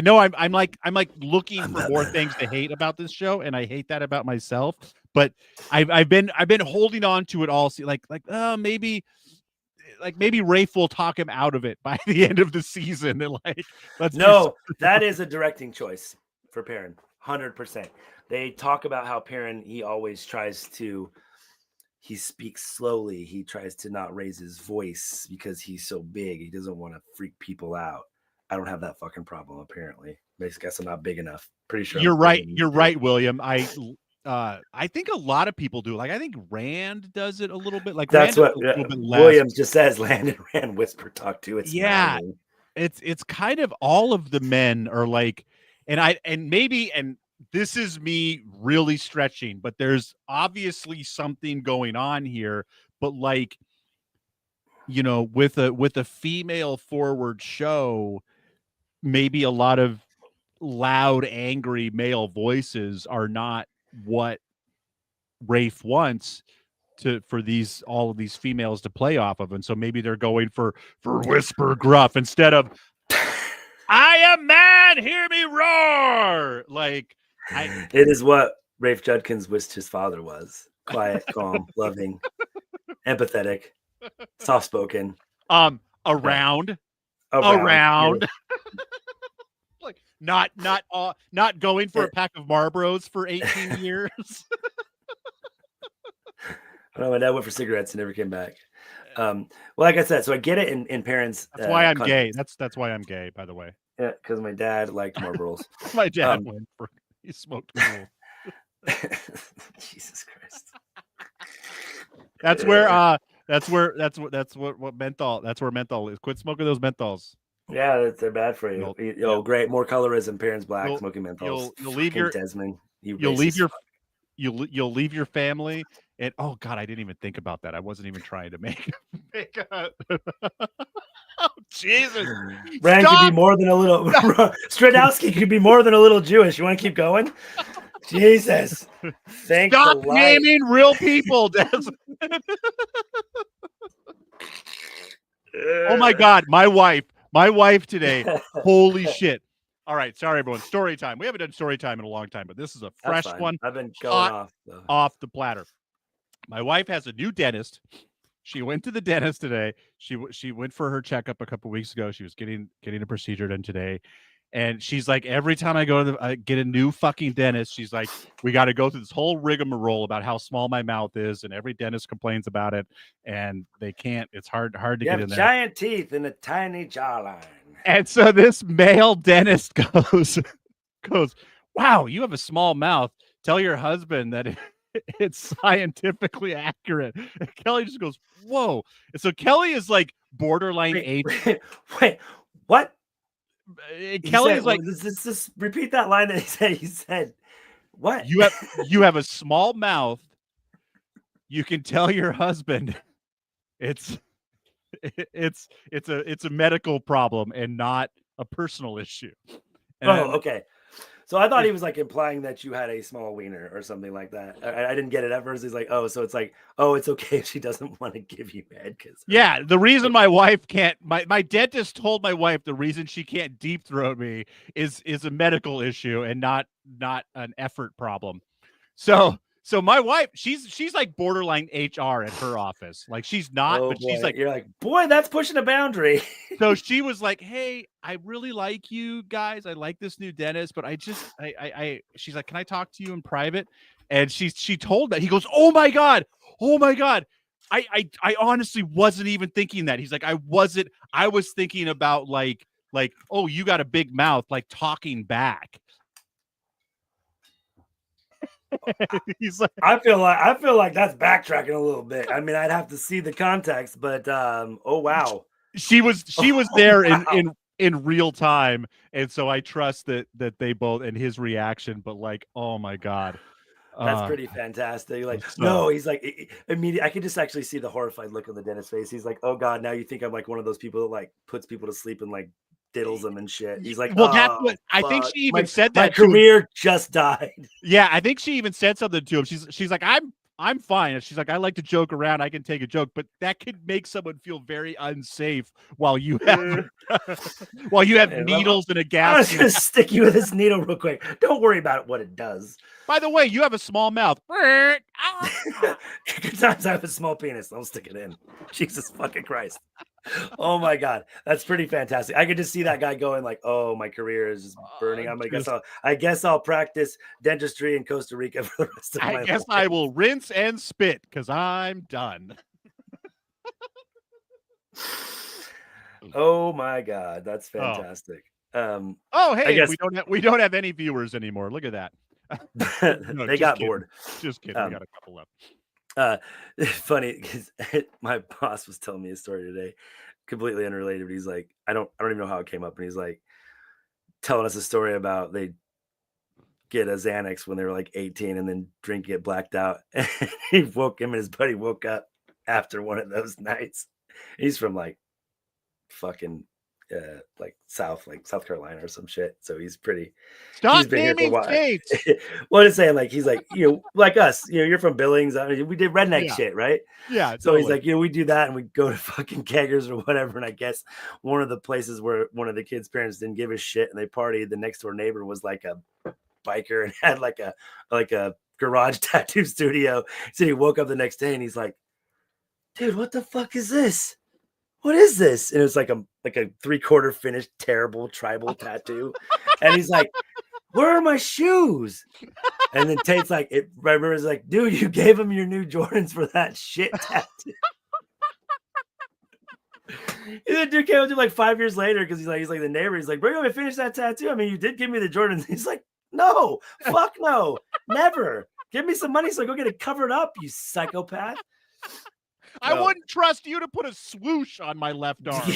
know I'm like looking for more things to hate about this show, and I hate that about myself. But I've been holding on to it all. Maybe Rafe will talk him out of it by the end of the season. And that is a directing choice for Perrin, 100%. They talk about how Perrin, he always he speaks slowly. He tries to not raise his voice because he's so big. He doesn't want to freak people out. I don't have that fucking problem. Apparently, basically, I guess I'm not big enough. Pretty sure You're right. You're right, William. I think a lot of people do. Like I think Rand does it a little bit. Like that's Rand what a little bit less. Williams just says. Landon Rand whisper talk to. It's maddening. It's kind of all of the men are like, and this is me really stretching, but there's obviously something going on here. But like, you know, with a female forward show, maybe a lot of loud, angry male voices are not what Rafe wants for all of these females to play off of, and so maybe they're going for whisper gruff instead of I am mad, hear me roar. Like it is what Rafe Judkins wished his father was: quiet, calm, loving, empathetic, soft-spoken. Around. Like not going for a pack of Marlboros for 18 years. I know my dad went for cigarettes and never came back. Well, like I said, so I get it in parents. That's why I'm gay. That's why I'm gay, by the way. Yeah, because my dad liked Marlboros. My dad he smoked cool. Jesus Christ. That's where menthol. That's where menthol is. Quit smoking those menthols. Yeah, they're bad for you. Great, more colorism. Parents black, smoking menthols. You'll leave your Desmond. You'll leave your family, and oh god, I didn't even think about that. I wasn't even trying to make a oh Jesus! Rand could be more than a little. Stradowski could be more than a little Jewish. You want to keep going? Jesus! Stop naming real people, Desmond. Oh my god, my wife today. Holy shit! All right, sorry everyone. Story time. We haven't done story time in a long time, but this is a fresh one. I've been going off the platter. My wife has a new dentist. She went to the dentist today. She went for her checkup a couple weeks ago. She was getting a procedure done today, and she's like, every time I go to get a new fucking dentist, she's like, we got to go through this whole rigmarole about how small my mouth is, and every dentist complains about it, and they can't. It's hard to get in there. Giant teeth and a tiny jawline. And so this male dentist goes, wow, you have a small mouth. Tell your husband that it's scientifically accurate. And Kelly just goes, whoa. And so Kelly is like borderline Wait, what? Kelly is like, just repeat that line that he said. What? You have a small mouth. You can tell your husband it's a medical problem and not a personal issue. And okay. So I thought he was like implying that you had a small wiener or something like that. I didn't get it at first. He's like, oh, so it's like, oh, it's okay if she doesn't want to give you head. Yeah, the reason my wife can't, my dentist told my wife the reason she can't deep throat me is a medical issue and not an effort problem. So my wife, she's like borderline HR at her office. Like she's not, but she's like, you're like, boy, that's pushing a boundary. So she was like, hey, I really like you guys. I like this new dentist, but she's like, can I talk to you in private? And she told that. He goes, oh my God. I honestly wasn't even thinking that. He's like, I was thinking about like, oh, you got a big mouth, like talking back. He's like, I feel like that's backtracking a little bit. I mean, I'd have to see the context, but oh wow, she was there in real time, and so I trust that they both and his reaction. But like, oh my God, that's pretty fantastic. Like, no, he's like immediately. I could just actually see the horrified look on the dentist's face. He's like, oh God, now you think I'm like one of those people that like puts people to sleep and like diddles them and shit. He's like, well, that's what I think she even said that. My career just died. Yeah, I think she even said something to him. She's like, I'm fine. And she's like, I like to joke around. I can take a joke, but that could make someone feel very unsafe while you have needles and a gas. I'm just gonna stick you with this needle real quick. Don't worry about what it does. By the way, you have a small mouth. Good times I have a small penis. Don't stick it in. Jesus fucking Christ. Oh my God, that's pretty fantastic. I could just see that guy going like, "Oh, my career is just burning. I guess I'll practice dentistry in Costa Rica for the rest of my life. I guess I will rinse and spit because I'm done." Oh my God, that's Oh. fantastic. Oh, I hey, guess we don't have any viewers anymore. Look at that. No, they just got kidding. bored. Just kidding. We got a couple left. Funny because my boss was telling me a story today, completely unrelated. But he's like, I don't even know how it came up, and he's like telling us a story about they get a Xanax when they were like 18 and then drink, get blacked out. And him and his buddy woke up after one of those nights. He's from like fucking like South Carolina or some shit. So he's pretty. Stop He's been here for a naming while. states. Well, I'm saying like he's like like us. You're from Billings. I mean, we did redneck Yeah. shit, right? Yeah. So Totally. he's like, we do that and we go to fucking keggers or whatever. And I guess one of the places where one of the kids' parents didn't give a shit and they partied, the next door neighbor was like a biker and had like a garage tattoo studio. So he woke up the next day and he's like, dude, what the fuck is this? What is this? And it was like a 3/4 finished terrible tribal tattoo. And he's like, where are my shoes? And then Tate's like, remember's like, dude, you gave him your new Jordans for that shit tattoo. And then dude came up to him like 5 years later because he's like the neighbor. He's like, bro, you want me to finish that tattoo? I mean, you did give me the Jordans. He's like, no, fuck no, never. Give me some money so I go get it covered up, you psychopath. I wouldn't trust you to put a swoosh on my left arm.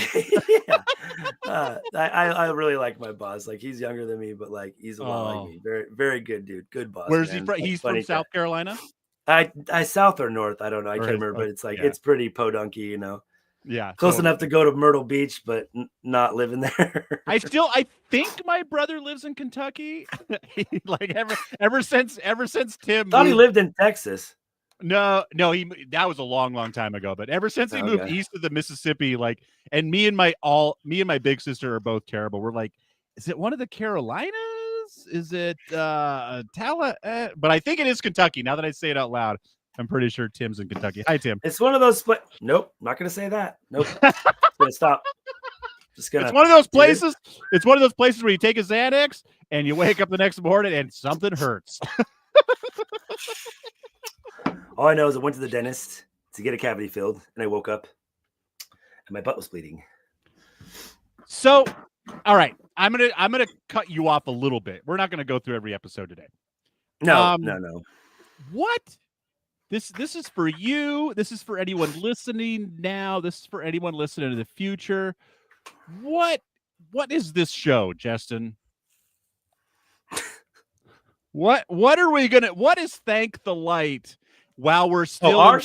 Yeah. I really like my boss. Like he's younger than me, but like he's a lot like me. Very, very good dude. Good boss. Where's man. he from? Like, He's from South Carolina? I South or North. I don't know. I can't remember, but it's like it's pretty podunky, Yeah. Close enough to go to Myrtle Beach, but not living there. I think my brother lives in Kentucky. Like ever since Tim thought he lived in Texas. No, that was a long time ago. But ever since he moved east of the Mississippi, like, and me and my big sister are both terrible. We're like, is it one of the Carolinas? Is it But I think it is Kentucky. Now that I say it out loud, I'm pretty sure Tim's in Kentucky. Hi, Tim. It's one of those. Nope, not gonna say that. Nope. Gonna stop. Just gonna. It's one of those places. It's one of those places where you take a Xanax and you wake up the next morning and something hurts. All I know is I went to the dentist to get a cavity filled, and I woke up, and my butt was bleeding. So, all right, I'm gonna cut you off a little bit. We're not gonna go through every episode today. No. What? This is for you. This is for anyone listening now. This is for anyone listening in the future. What is this show, Justin? What are we gonna? What is Thank the Light? While we're still our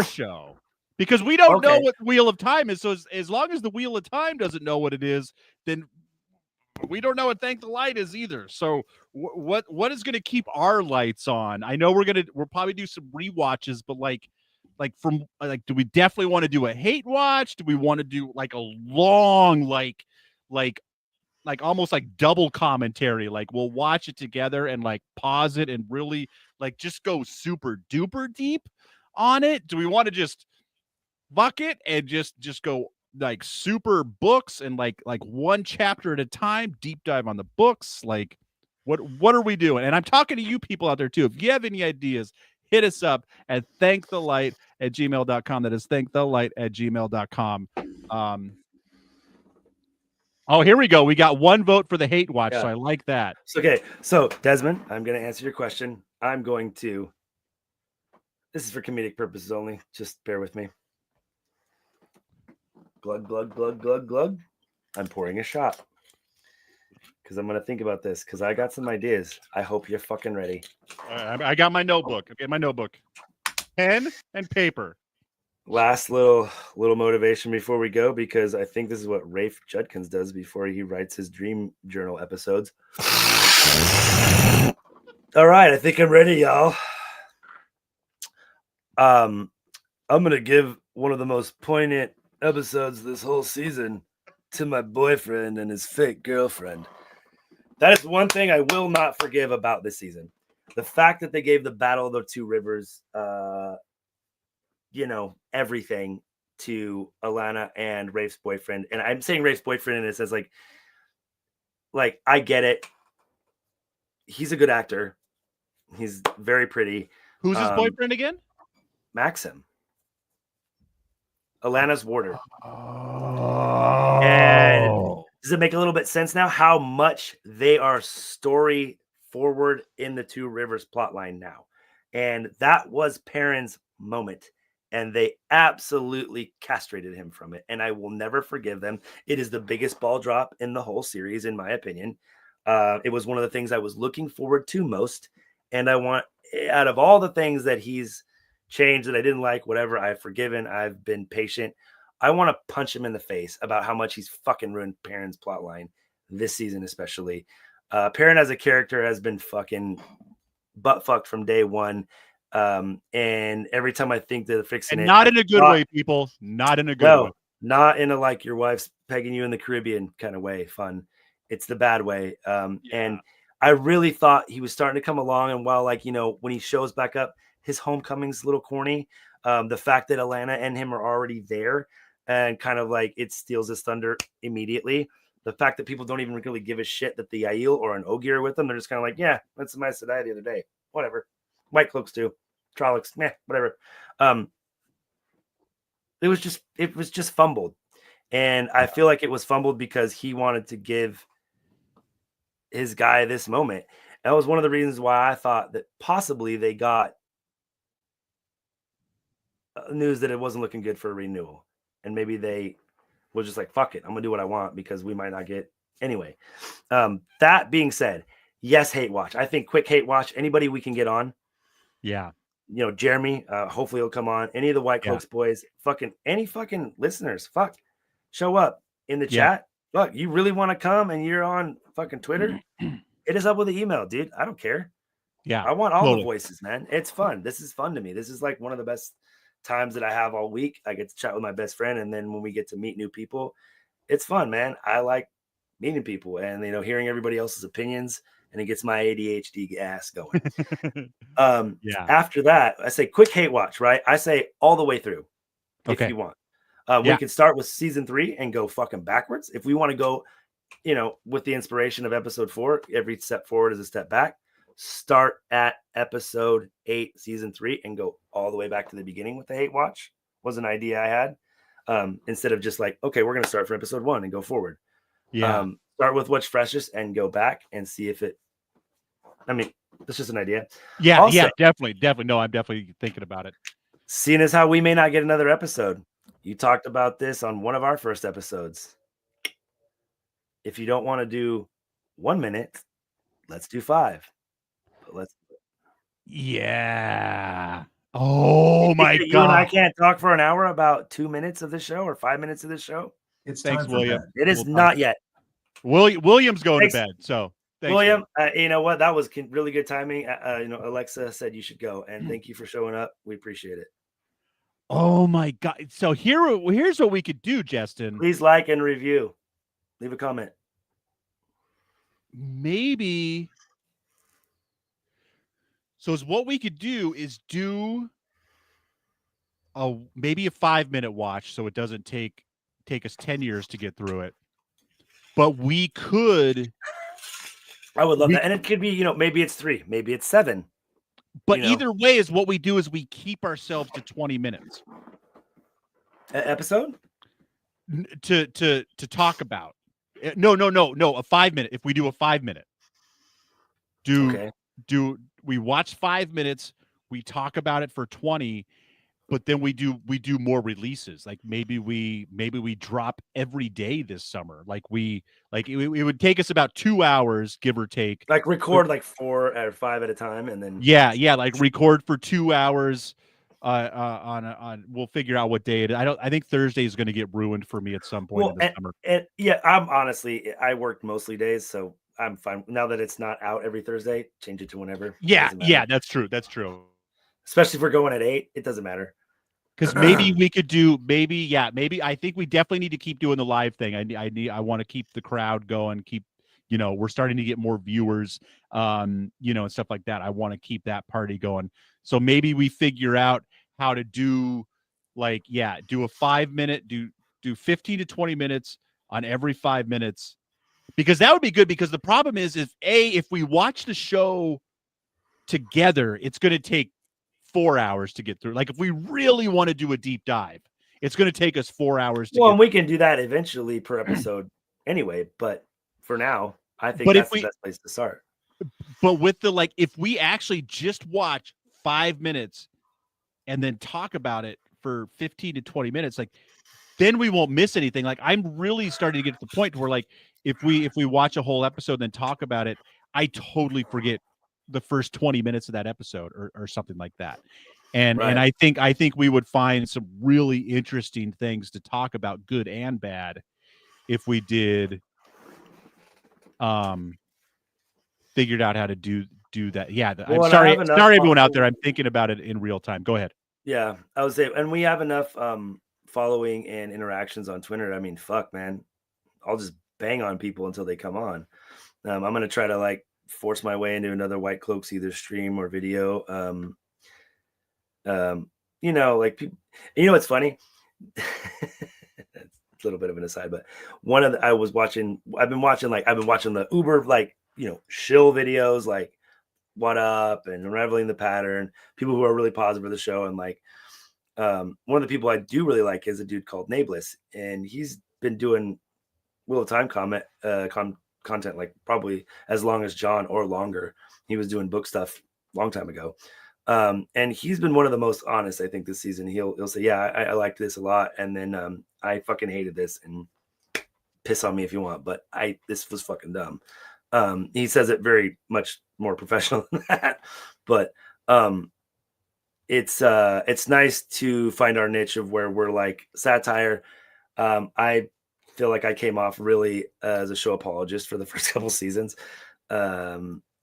show, because we don't know what Wheel of Time is. So as long as the Wheel of Time doesn't know what it is, then we don't know what Thank the Light is either. So what is going to keep our lights on? I know we'll probably do some rewatches, but do we definitely want to do a hate watch? Do we want to do like a long like almost like double commentary? Like we'll watch it together and like pause it and really like just go super duper deep on it. Do we want to just buck it and just go like super books and like one chapter at a time, deep dive on the books? Like what are we doing? And I'm talking to you people out there too. If you have any ideas, hit us up at thankthelight@gmail.com. That is thankthelight@gmail.com. Oh, here we go. We got one vote for the hate watch, so I like that. Okay, so Desmond, I'm going to answer your question. This is for comedic purposes only. Just bear with me. Glug, glug, glug, glug, glug. I'm pouring a shot because I'm going to think about this because I got some ideas. I hope you're fucking ready. I got my notebook. Okay, my notebook. Pen and paper. Last little motivation before we go, because I think this is what Rafe Judkins does before he writes his dream journal episodes. All right, I think I'm ready, y'all. I'm gonna give one of the most poignant episodes this whole season to my boyfriend and his fake girlfriend. That is one thing I will not forgive about this season. The fact that they gave the Battle of the Two Rivers everything to Alana and Rafe's boyfriend. And I'm saying Rafe's boyfriend, and it says like I get it. He's a good actor. He's very pretty. Who's his boyfriend again? Maxim. Alana's warder. Oh. And does it make a little bit sense now how much they are story forward in the Two Rivers plotline now? And that was Perrin's moment. And they absolutely castrated him from it. And I will never forgive them. It is the biggest ball drop in the whole series, in my opinion. It was one of the things I was looking forward to most. And I want, out of all the things that he's changed that I didn't like, whatever, I've forgiven, I've been patient. I want to punch him in the face about how much he's fucking ruined Perrin's plotline this season, especially. Perrin as a character has been fucking butt fucked from day one. And every time I think they're fixing and it, not in a good way, people. Not in a good way. Not in a like your wife's pegging you in the Caribbean kind of way. Fun. It's the bad way. And I really thought he was starting to come along. And while, like, you know, when he shows back up, his homecoming's a little corny. The fact that Alanna and him are already there and kind of like it steals his thunder immediately. The fact that people don't even really give a shit that the Aiel or an Ogier are with them. They're just kind of like, yeah, that's my Sedai the other day. Whatever. White cloaks too. Trollocs, whatever. It was just fumbled. And I feel like it was fumbled because he wanted to give his guy this moment. That was one of the reasons why I thought that possibly they got news that it wasn't looking good for a renewal. And maybe they was just like, fuck it, I'm gonna do what I want because we might not get anyway. That being said, yes, hate watch. I think quick hate watch. Anybody we can get on. Yeah. You know, Jeremy, hopefully he'll come on. Any of the White Cloaks boys, any fucking listeners, show up in the chat. Fuck, you really want to come and you're on fucking Twitter? Hit us up with an email, dude. I don't care. Yeah. I want all the voices, man. It's fun. This is fun to me. This is like one of the best times that I have all week. I get to chat with my best friend. And then when we get to meet new people, it's fun, man. I like meeting people and, you know, hearing everybody else's opinions. And it gets my ADHD ass going. After that, I say quick hate watch, right? I say all the way through if you want. We can start with season 3 and go fucking backwards. If we want to go, you know, with the inspiration of episode 4, every step forward is a step back. Start at episode 8, season 3, and go all the way back to the beginning with the hate watch was an idea I had. Instead of just like, okay, we're going to start from episode 1 and go forward. Start with what's freshest and go back and see if it, I mean, that's just an idea. Definitely. No, I'm definitely thinking about it. Seeing as how we may not get another episode, you talked about this on one of our first episodes. If you don't want to do 1 minute, let's do 5. But oh my God. You and I can't talk for an hour about 2 minutes of this show or 5 minutes of this show. It's Thanks, William. It is not yet. William's going to bed. So thanks, William, you know what? That was really good timing. You know, Alexa said you should go, and thank you for showing up. We appreciate it. Oh my God! So here's what we could do, Justin. Please like and review. Leave a comment. Maybe. So what we could do is do maybe a 5-minute watch, so it doesn't take us 10 years to get through it. But we could. I would love that. And it could be, you know, maybe it's 3, maybe it's 7. But either way is what we do is we keep ourselves to 20 minutes. Episode? To talk about. No, a 5-minute. If we do a 5-minute. Do we watch 5 minutes, we talk about it for 20, but then we do more releases. Like maybe we drop every day this summer. It would take us about 2 hours, give or take. Like record like 4 or 5 at a time, and then like record for 2 hours. On we'll figure out what day it is. I think Thursday is going to get ruined for me at some point in the summer. I worked mostly days, so I'm fine now that it's not out every Thursday. Change it to whenever. That's true. Especially if we're going at 8, it doesn't matter. Because maybe we could do maybe I think we definitely need to keep doing the live thing. I want to keep the crowd going. We're starting to get more viewers, and stuff like that. I want to keep that party going. So maybe we figure out how to do do a 5-minute, do 15 to 20 minutes on every 5 minutes, because that would be good. Because the problem is if we watch the show together, it's going to take 4 hours to get through. Like if we really want to do a deep dive, It's going to take us 4 hours to Well, get. and we can do that eventually per episode anyway. But for now, I think But that's the best place to start. But with the if we actually just watch 5 minutes and then talk about it for 15 to 20 minutes, then we won't miss anything. I'm really starting to get to the point where if we watch a whole episode and then talk about it, I totally forget the first 20 minutes of that episode or something like that. And Right. and I think we would find some really interesting things to talk about, good and bad, if we did figured out how to do that. Yeah, I'm sorry everyone out there. I'm thinking about it in real time. Go ahead. Yeah, I would say, and we have enough following and interactions on Twitter. I mean, fuck, man, I'll just bang on people until they come on. I'm gonna try to force my way into another White Cloaks either stream or video. You know, it's funny. It's a little bit of an aside, but I've been watching the Uber shill videos What Up and Unraveling the Pattern, people who are really positive for the show. And one of the people I do really like is a dude called Nameless, and he's been doing Wheel of Time content probably as long as John or longer. He was doing book stuff a long time ago. And he's been one of the most honest, I think, this season. He'll say, yeah, I liked this a lot, and then I fucking hated this, and piss on me if you want, but this was fucking dumb. He says it very much more professional than that, but it's nice to find our niche of where we're satire. I feel like I came off really as a show apologist for the first couple seasons.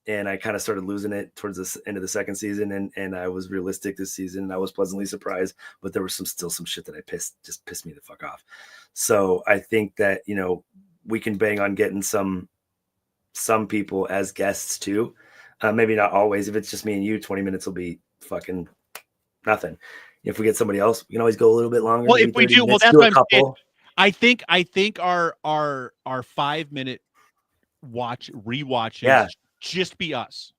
And I kind of started losing it towards the end of the second season, and I was realistic this season, and I was pleasantly surprised, but there was still some shit that just pissed me the fuck off. So I think that, we can bang on getting some people as guests too. Maybe not always. If it's just me and you, 20 minutes will be fucking nothing. If we get somebody else, we can always go a little bit longer. Well, if we do, that's what I'm saying. I think our 5 minute rewatches just be us.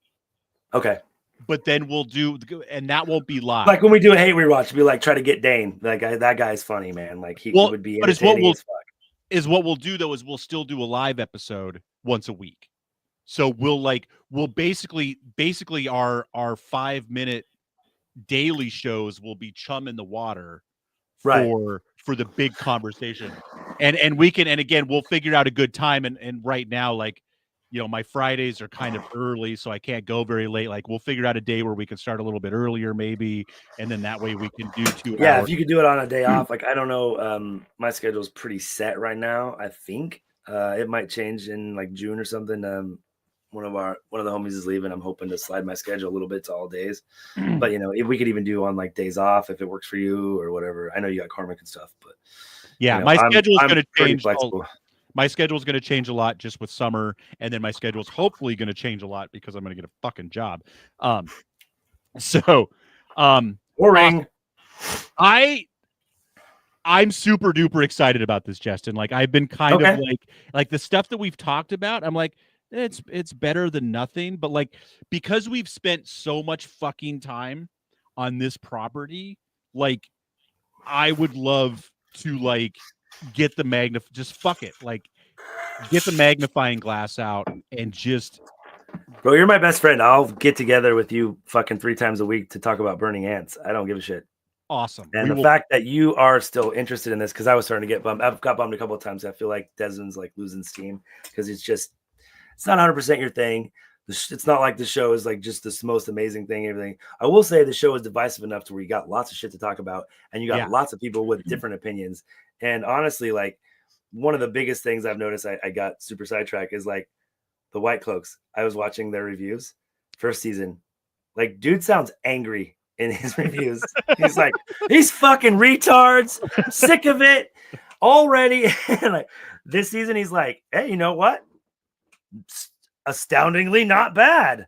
Okay. But then we'll do, and that won't be live. When we do a hate rewatch, be try to get Dane. That guy's funny, man. He would be entertaining as fuck. What we'll do though is we'll still do a live episode once a week. So we'll basically our 5 minute daily shows will be chum in the water for the big conversation. And we can, and again, we'll figure out a good time. And right now, my Fridays are kind of early, so I can't go very late. We'll figure out a day where we can start a little bit earlier, maybe, and then that way we can do 2 hours. Yeah, if you could do it on a day off, I don't know. My schedule's pretty set right now. I think it might change in June or something. One of the homies is leaving. I'm hoping to slide my schedule a little bit to all days. But if we could even do on days off, if it works for you or whatever. I know you got Karmic and stuff, but yeah, my schedule is going to change. My schedule is going to change a lot just with summer, and then my schedule is hopefully going to change a lot because I'm going to get a fucking job. Boring. I'm super duper excited about this, Justin. I've been kind of the stuff that we've talked about. I'm it's better than nothing, but because we've spent so much fucking time on this property, I would love to get the just fuck it, get the magnifying glass out and just. Bro, you're my best friend. I'll get together with you fucking 3 times a week to talk about burning ants. I don't give a shit. Awesome. And the fact that you are still interested in this, because I was starting to get bummed. I've got bummed a couple of times. I feel like Desmond's losing steam because it's not 100% your thing. It's not like the show is just this most amazing thing, everything. I will say the show is divisive enough to where you got lots of shit to talk about, and you got lots of people with different opinions. And honestly, one of the biggest things I've noticed, I got super sidetracked, is the White Cloaks. I was watching their reviews, first season. Dude sounds angry in his reviews. He's these fucking retards, sick of it already. This season, he's hey, you know what? Astoundingly not bad.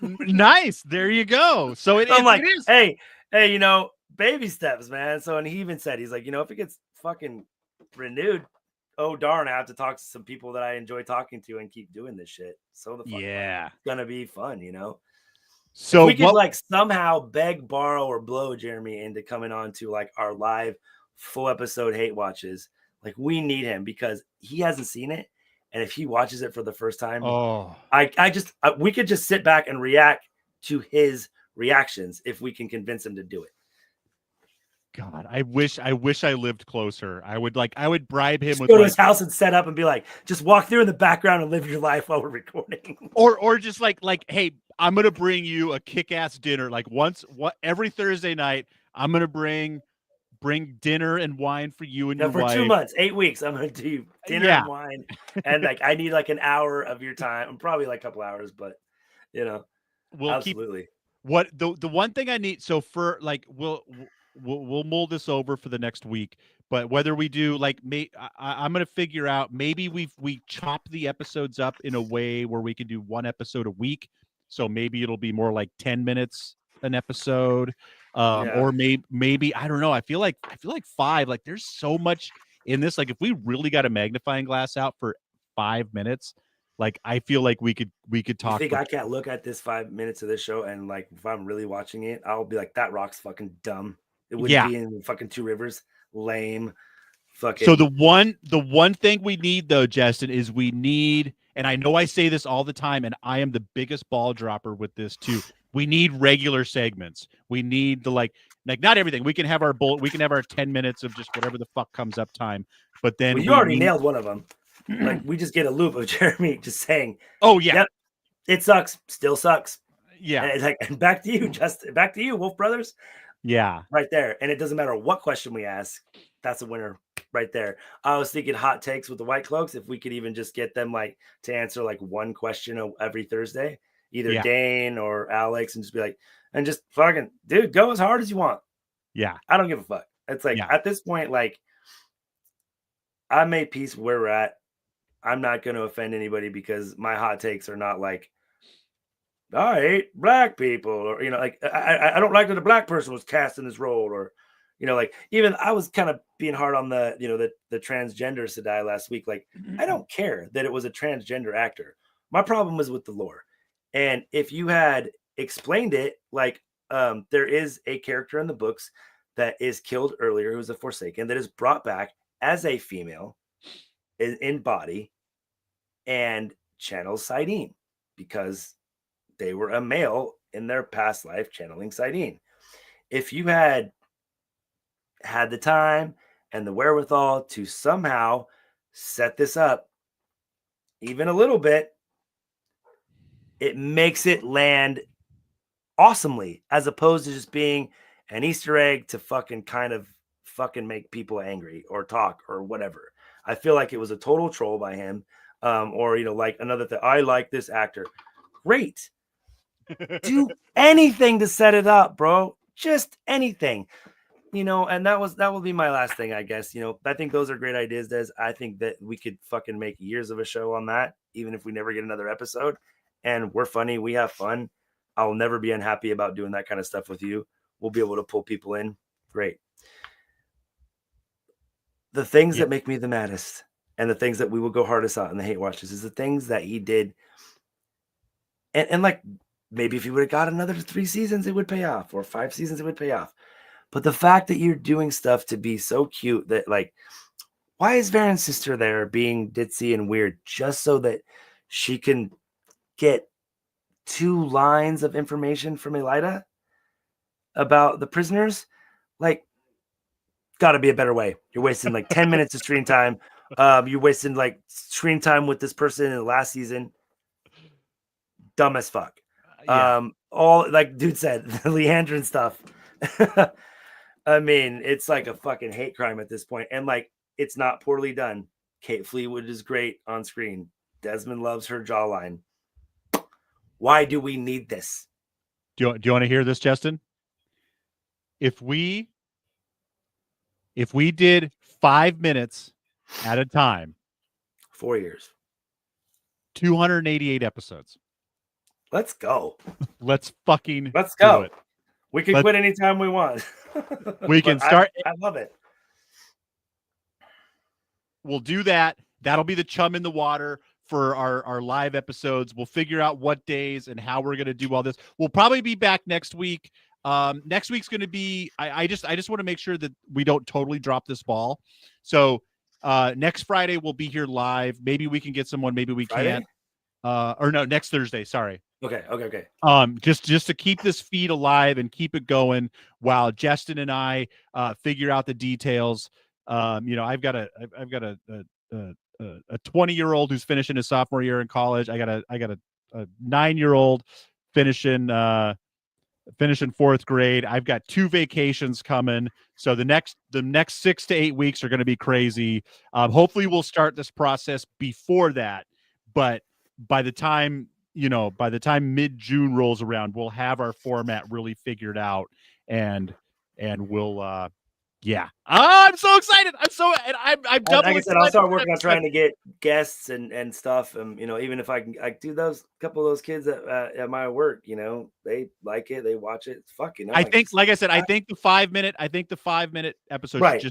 Nice. There you go. So it is. Hey, baby steps, man. So, and he even said, he's if it gets fucking renewed, oh darn, I have to talk to some people that I enjoy talking to and keep doing this shit. So it's gonna be fun, So if we could somehow beg, borrow, or blow Jeremy into coming on to our live full episode hate watches. Like, we need him because he hasn't seen it. And if he watches it for the first time, we could just sit back and react to his reactions if we can convince him to do it. God, I wish I lived closer. I would bribe him just with go to his house and set up and be like, just walk through in the background and live your life while we're recording. Or just like, hey, I'm gonna bring you a kick-ass dinner. Like every Thursday night, I'm gonna bring dinner and wine for you and your wife. For 2 months, 8 weeks, I'm gonna do dinner and wine. And like, I need like an hour of your time. Probably like a couple hours, but we'll absolutely. The one thing I need, so for like we'll mull this over for the next week, but whether we do like I'm gonna figure out, maybe we chop the episodes up in a way where we can do one episode a week, so maybe it'll be more like 10 minutes an episode, or maybe I don't know, I feel like 5, like there's so much in this, like if we really got a magnifying glass out for 5 minutes, like I feel like we could talk. I think I can't look at this 5 minutes of this show and like, if I'm really watching it, I'll be like, that rock's fucking dumb. It wouldn't be in fucking Two Rivers. Lame. Fucking. So the one thing we need though, Justin, is we need, and I know I say this all the time, and I am the biggest ball dropper with this too. We need regular segments. We need the like not everything. We can have our 10 minutes of just whatever the fuck comes up time. But then you already nailed one of them. Like, we just get a loop of Jeremy just saying, "Oh yeah, yep, it sucks, still sucks." Yeah, and it's like, and back to you, Justin. Back to you, Wolf Brothers. Yeah, right there. And it doesn't matter what question we ask. That's a winner right there. I was thinking hot takes with the White Cloaks. If we could even just get them like to answer like one question every Thursday, either Dane or Alex, and just be like, and just fucking, dude, go as hard as you want. Yeah, I don't give a fuck. It's like at this point, like, I made peace where we're at. I'm not going to offend anybody because my hot takes are not like, I hate black people, or like I don't like that a black person was cast in this role, or like, even I was kind of being hard on the the transgender Sedai last week. Like, I don't care that it was a transgender actor. My problem was with the lore, and if you had explained it, like, there is a character in the books that is killed earlier who's a Forsaken that is brought back as a female in body and channels Saidin because they were a male in their past life channeling Saidin. If you had the time and the wherewithal to somehow set this up even a little bit, it makes it land awesomely, as opposed to just being an Easter egg to fucking kind of fucking make people angry or talk or whatever. I feel like it was a total troll by him. Or, like another thing, I like this actor. Great. Do anything to set it up, bro. Just anything. And that will be my last thing, I guess. I think those are great ideas, Des. I think that we could fucking make years of a show on that, even if we never get another episode. And we're funny. We have fun. I'll never be unhappy about doing that kind of stuff with you. We'll be able to pull people in. Great. The things that make me the maddest, and the things that we will go hardest on in the hate watches, is the things that he did. And like, maybe if he would have got another 3 seasons, it would pay off, or 5 seasons, it would pay off. But the fact that you're doing stuff to be so cute that, like, why is Varen's sister there being ditzy and weird just so that she can get 2 lines of information from Elaida about the prisoners? Like, got to be a better way. You're wasting like 10 minutes of screen time. You're wasting like screen time with this person in the last season. Dumb as fuck. All, like dude said, the Liandrin stuff. I mean, it's like a fucking hate crime at this point. And like, it's not poorly done. Kate Fleetwood is great on screen. Desmond loves her jawline. Why do we need this? Do you want to hear this, Justin? If we did 5 minutes at a time, 4 years, 288 episodes. Let's go. Let's go. Do it. We can quit anytime we want. We can start. I love it. We'll do that. That'll be the chum in the water for our live episodes. We'll figure out what days and how we're going to do all this. We'll probably be back next week. Next week's going to be. I just want to make sure that we don't totally drop this ball. So next Friday we'll be here live. Maybe we can get someone. Maybe we Friday? can't. Or no, next Thursday. Sorry. Okay. Just to keep this feed alive and keep it going while Justin and I figure out the details. I've got a 20-year-old who's finishing his sophomore year in college. I got a 9-year-old finishing 4th grade. I've got 2 vacations coming. So the next 6 to 8 weeks are going to be crazy. Hopefully we'll start this process before that, but by the time mid-June rolls around, we'll have our format really figured out, and we'll I'm so excited. I'm double like I said, excited. I'll start working on trying to get guests and stuff. And even if I can, do those couple of those kids at my work, they like it, they watch it. Fuck, I think, like I said, I think the 5-minute episode. Right.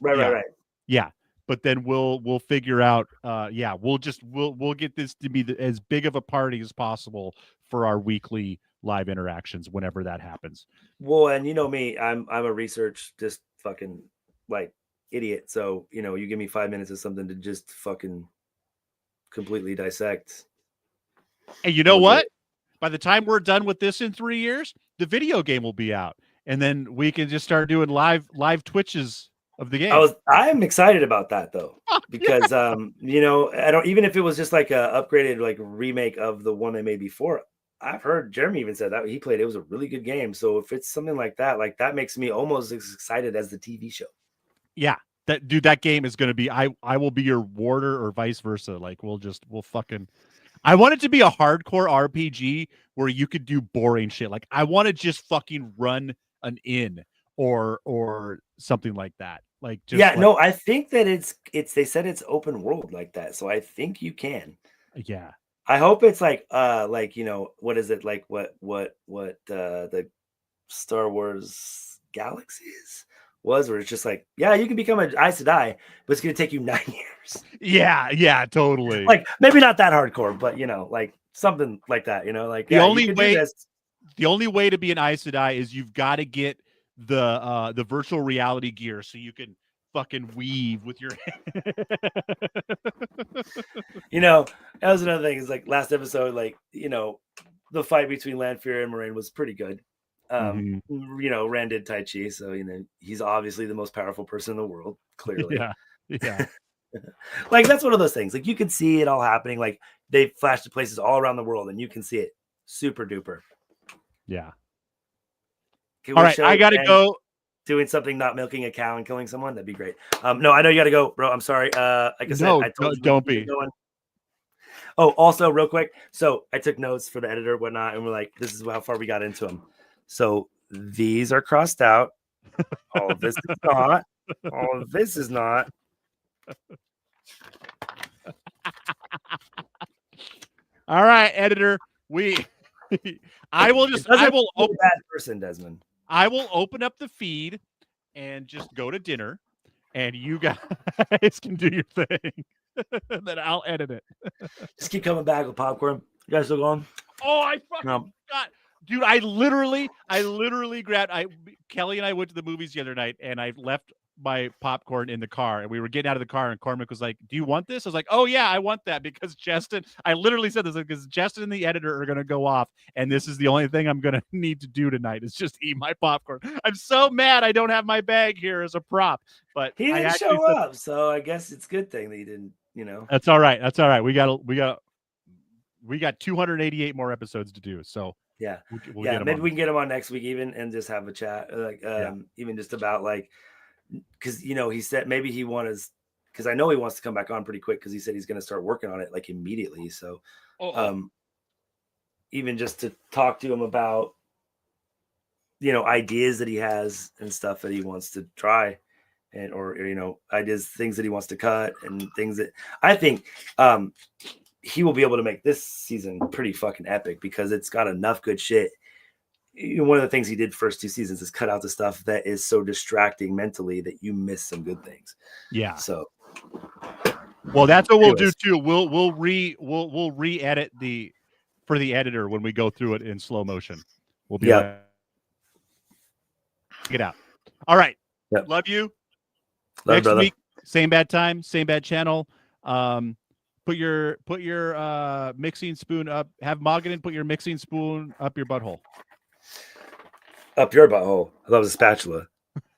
Yeah. But then we'll figure out. We'll get this to be as big of a party as possible for our weekly live interactions whenever that happens. Well, and me, I'm a research just fucking like idiot. So you give me 5 minutes of something to just fucking completely dissect. And you know what? By the time we're done with this in 3 years, the video game will be out, and then we can just start doing live Twitches of the game. I'm excited about that though, because I don't, even if it was just like a upgraded like remake of the one they made before. I've heard Jeremy even said that he played it was a really good game. So if it's something like that makes me almost as excited as the TV show. Yeah, that game is going to be. I will be your warder or vice versa. Like we'll fucking. I want it to be a hardcore RPG where you could do boring shit. Like I want to just fucking run an inn or something like that. Like just I think that it's they said it's open world like that, so I think you can. Yeah, I hope it's like what is it like? What the Star Wars Galaxies was, where it's just like, yeah, you can become an Aes Sedai, but it's gonna take you 9 years. Yeah, totally. Like maybe not that hardcore, but like something like that. Like the only way to be an Aes Sedai is you've got to get the virtual reality gear so you can fucking weave with your that was another thing, is like last episode, like the fight between Lanfear and Moiraine was pretty good. Rand did Tai Chi, so he's obviously the most powerful person in the world, clearly. Yeah. Like that's one of those things, like you can see it all happening, like they flashed to places all around the world and you can see it super duper. Yeah. All right, I gotta go. Doing something, not milking a cow and killing someone, that'd be great. No, I know you gotta go, bro. I'm sorry. Like I said, I told you don't be. Oh, also real quick. So I took notes for the editor, whatnot, and we're like, this is how far we got into them. So these are crossed out. All of this is not. All of this is not. All right, editor. I will open that person, Desmond. I will open up the feed and just go to dinner, and you guys can do your thing. Then I'll edit it. Just keep coming back with popcorn. You guys still going? Oh, I fucking forgot. Dude, I literally grabbed. Kelly and I went to the movies the other night, and I left my popcorn in the car, and we were getting out of the car, and Cormac was like, "Do you want this?" I was like, "Oh yeah, I want that," because Justin. I literally said this because Justin and the editor are going to go off, and this is the only thing I'm going to need to do tonight is just eat my popcorn. I'm so mad I don't have my bag here as a prop, but he didn't show up, so I guess it's a good thing that he didn't. That's all right. We got 288 more episodes to do, so. Yeah, we'll maybe we can get him on next week even and just have a chat, like even just about like, because he said maybe he wants, because I know he wants to come back on pretty quick, because he said he's going to start working on it like immediately. So even just to talk to him about ideas that he has and stuff that he wants to try, and or ideas, things that he wants to cut, and things that I think he will be able to make this season pretty fucking epic, because it's got enough good shit. One of the things he did first 2 seasons is cut out the stuff that is so distracting mentally that you miss some good things. Yeah. So, well, that's what we'll do too. We'll re-edit for the editor when we go through it in slow motion. We'll be it out. All right. Yep. Love you. Love Next brother. week, same bad time, same bad channel. Put your mixing spoon up. Have Moghedien put your mixing spoon up your butthole. Up your butthole. I love the spatula.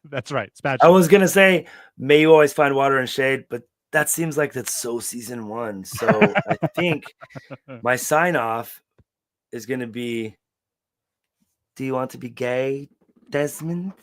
That's right. I Spatula. was gonna say, may you always find water and shade, but that seems like that's so season 1. So I think my sign off is gonna be, do you want to be gay, Desmond?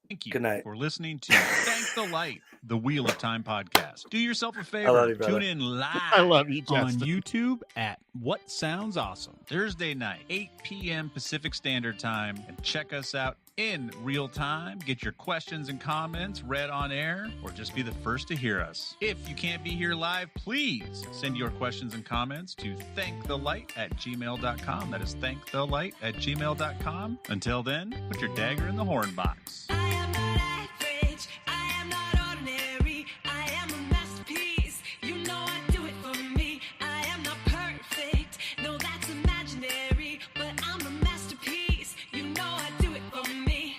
Thank you Good night. for listening to Thank the Light, the Wheel of Time podcast. Do yourself a love favor. you, brother. Tune in live I love you, on Justin. YouTube at What Sounds Awesome. Thursday night, 8 p.m. Pacific Standard Time. And check us out in real time. Get your questions and comments read on air, or just be the first to hear us. If you can't be here live, please send your questions and comments to thankthelight@gmail.com. That is thankthelight@gmail.com. Until then, put your dagger in the horn box. I am not average, I am not ordinary, I am a masterpiece, you know I do it for me, I am not perfect, no that's imaginary, but I'm a masterpiece, you know I do it for me,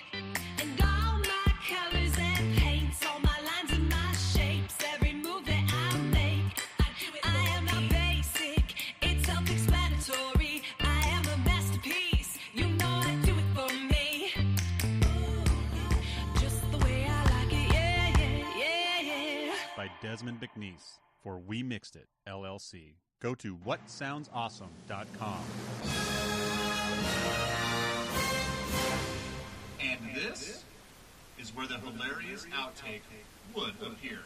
and all my colors and paints, all my lines and my shapes, every move that I make, I am not basic, it's self-explanatory, I am a masterpiece, you know I do it for me. Just the way I like it, yeah, yeah, yeah, yeah. By Desmond McNeese for We Mixed It, LLC. Go to whatsoundsawesome.com. And this is where the hilarious outtake would appear.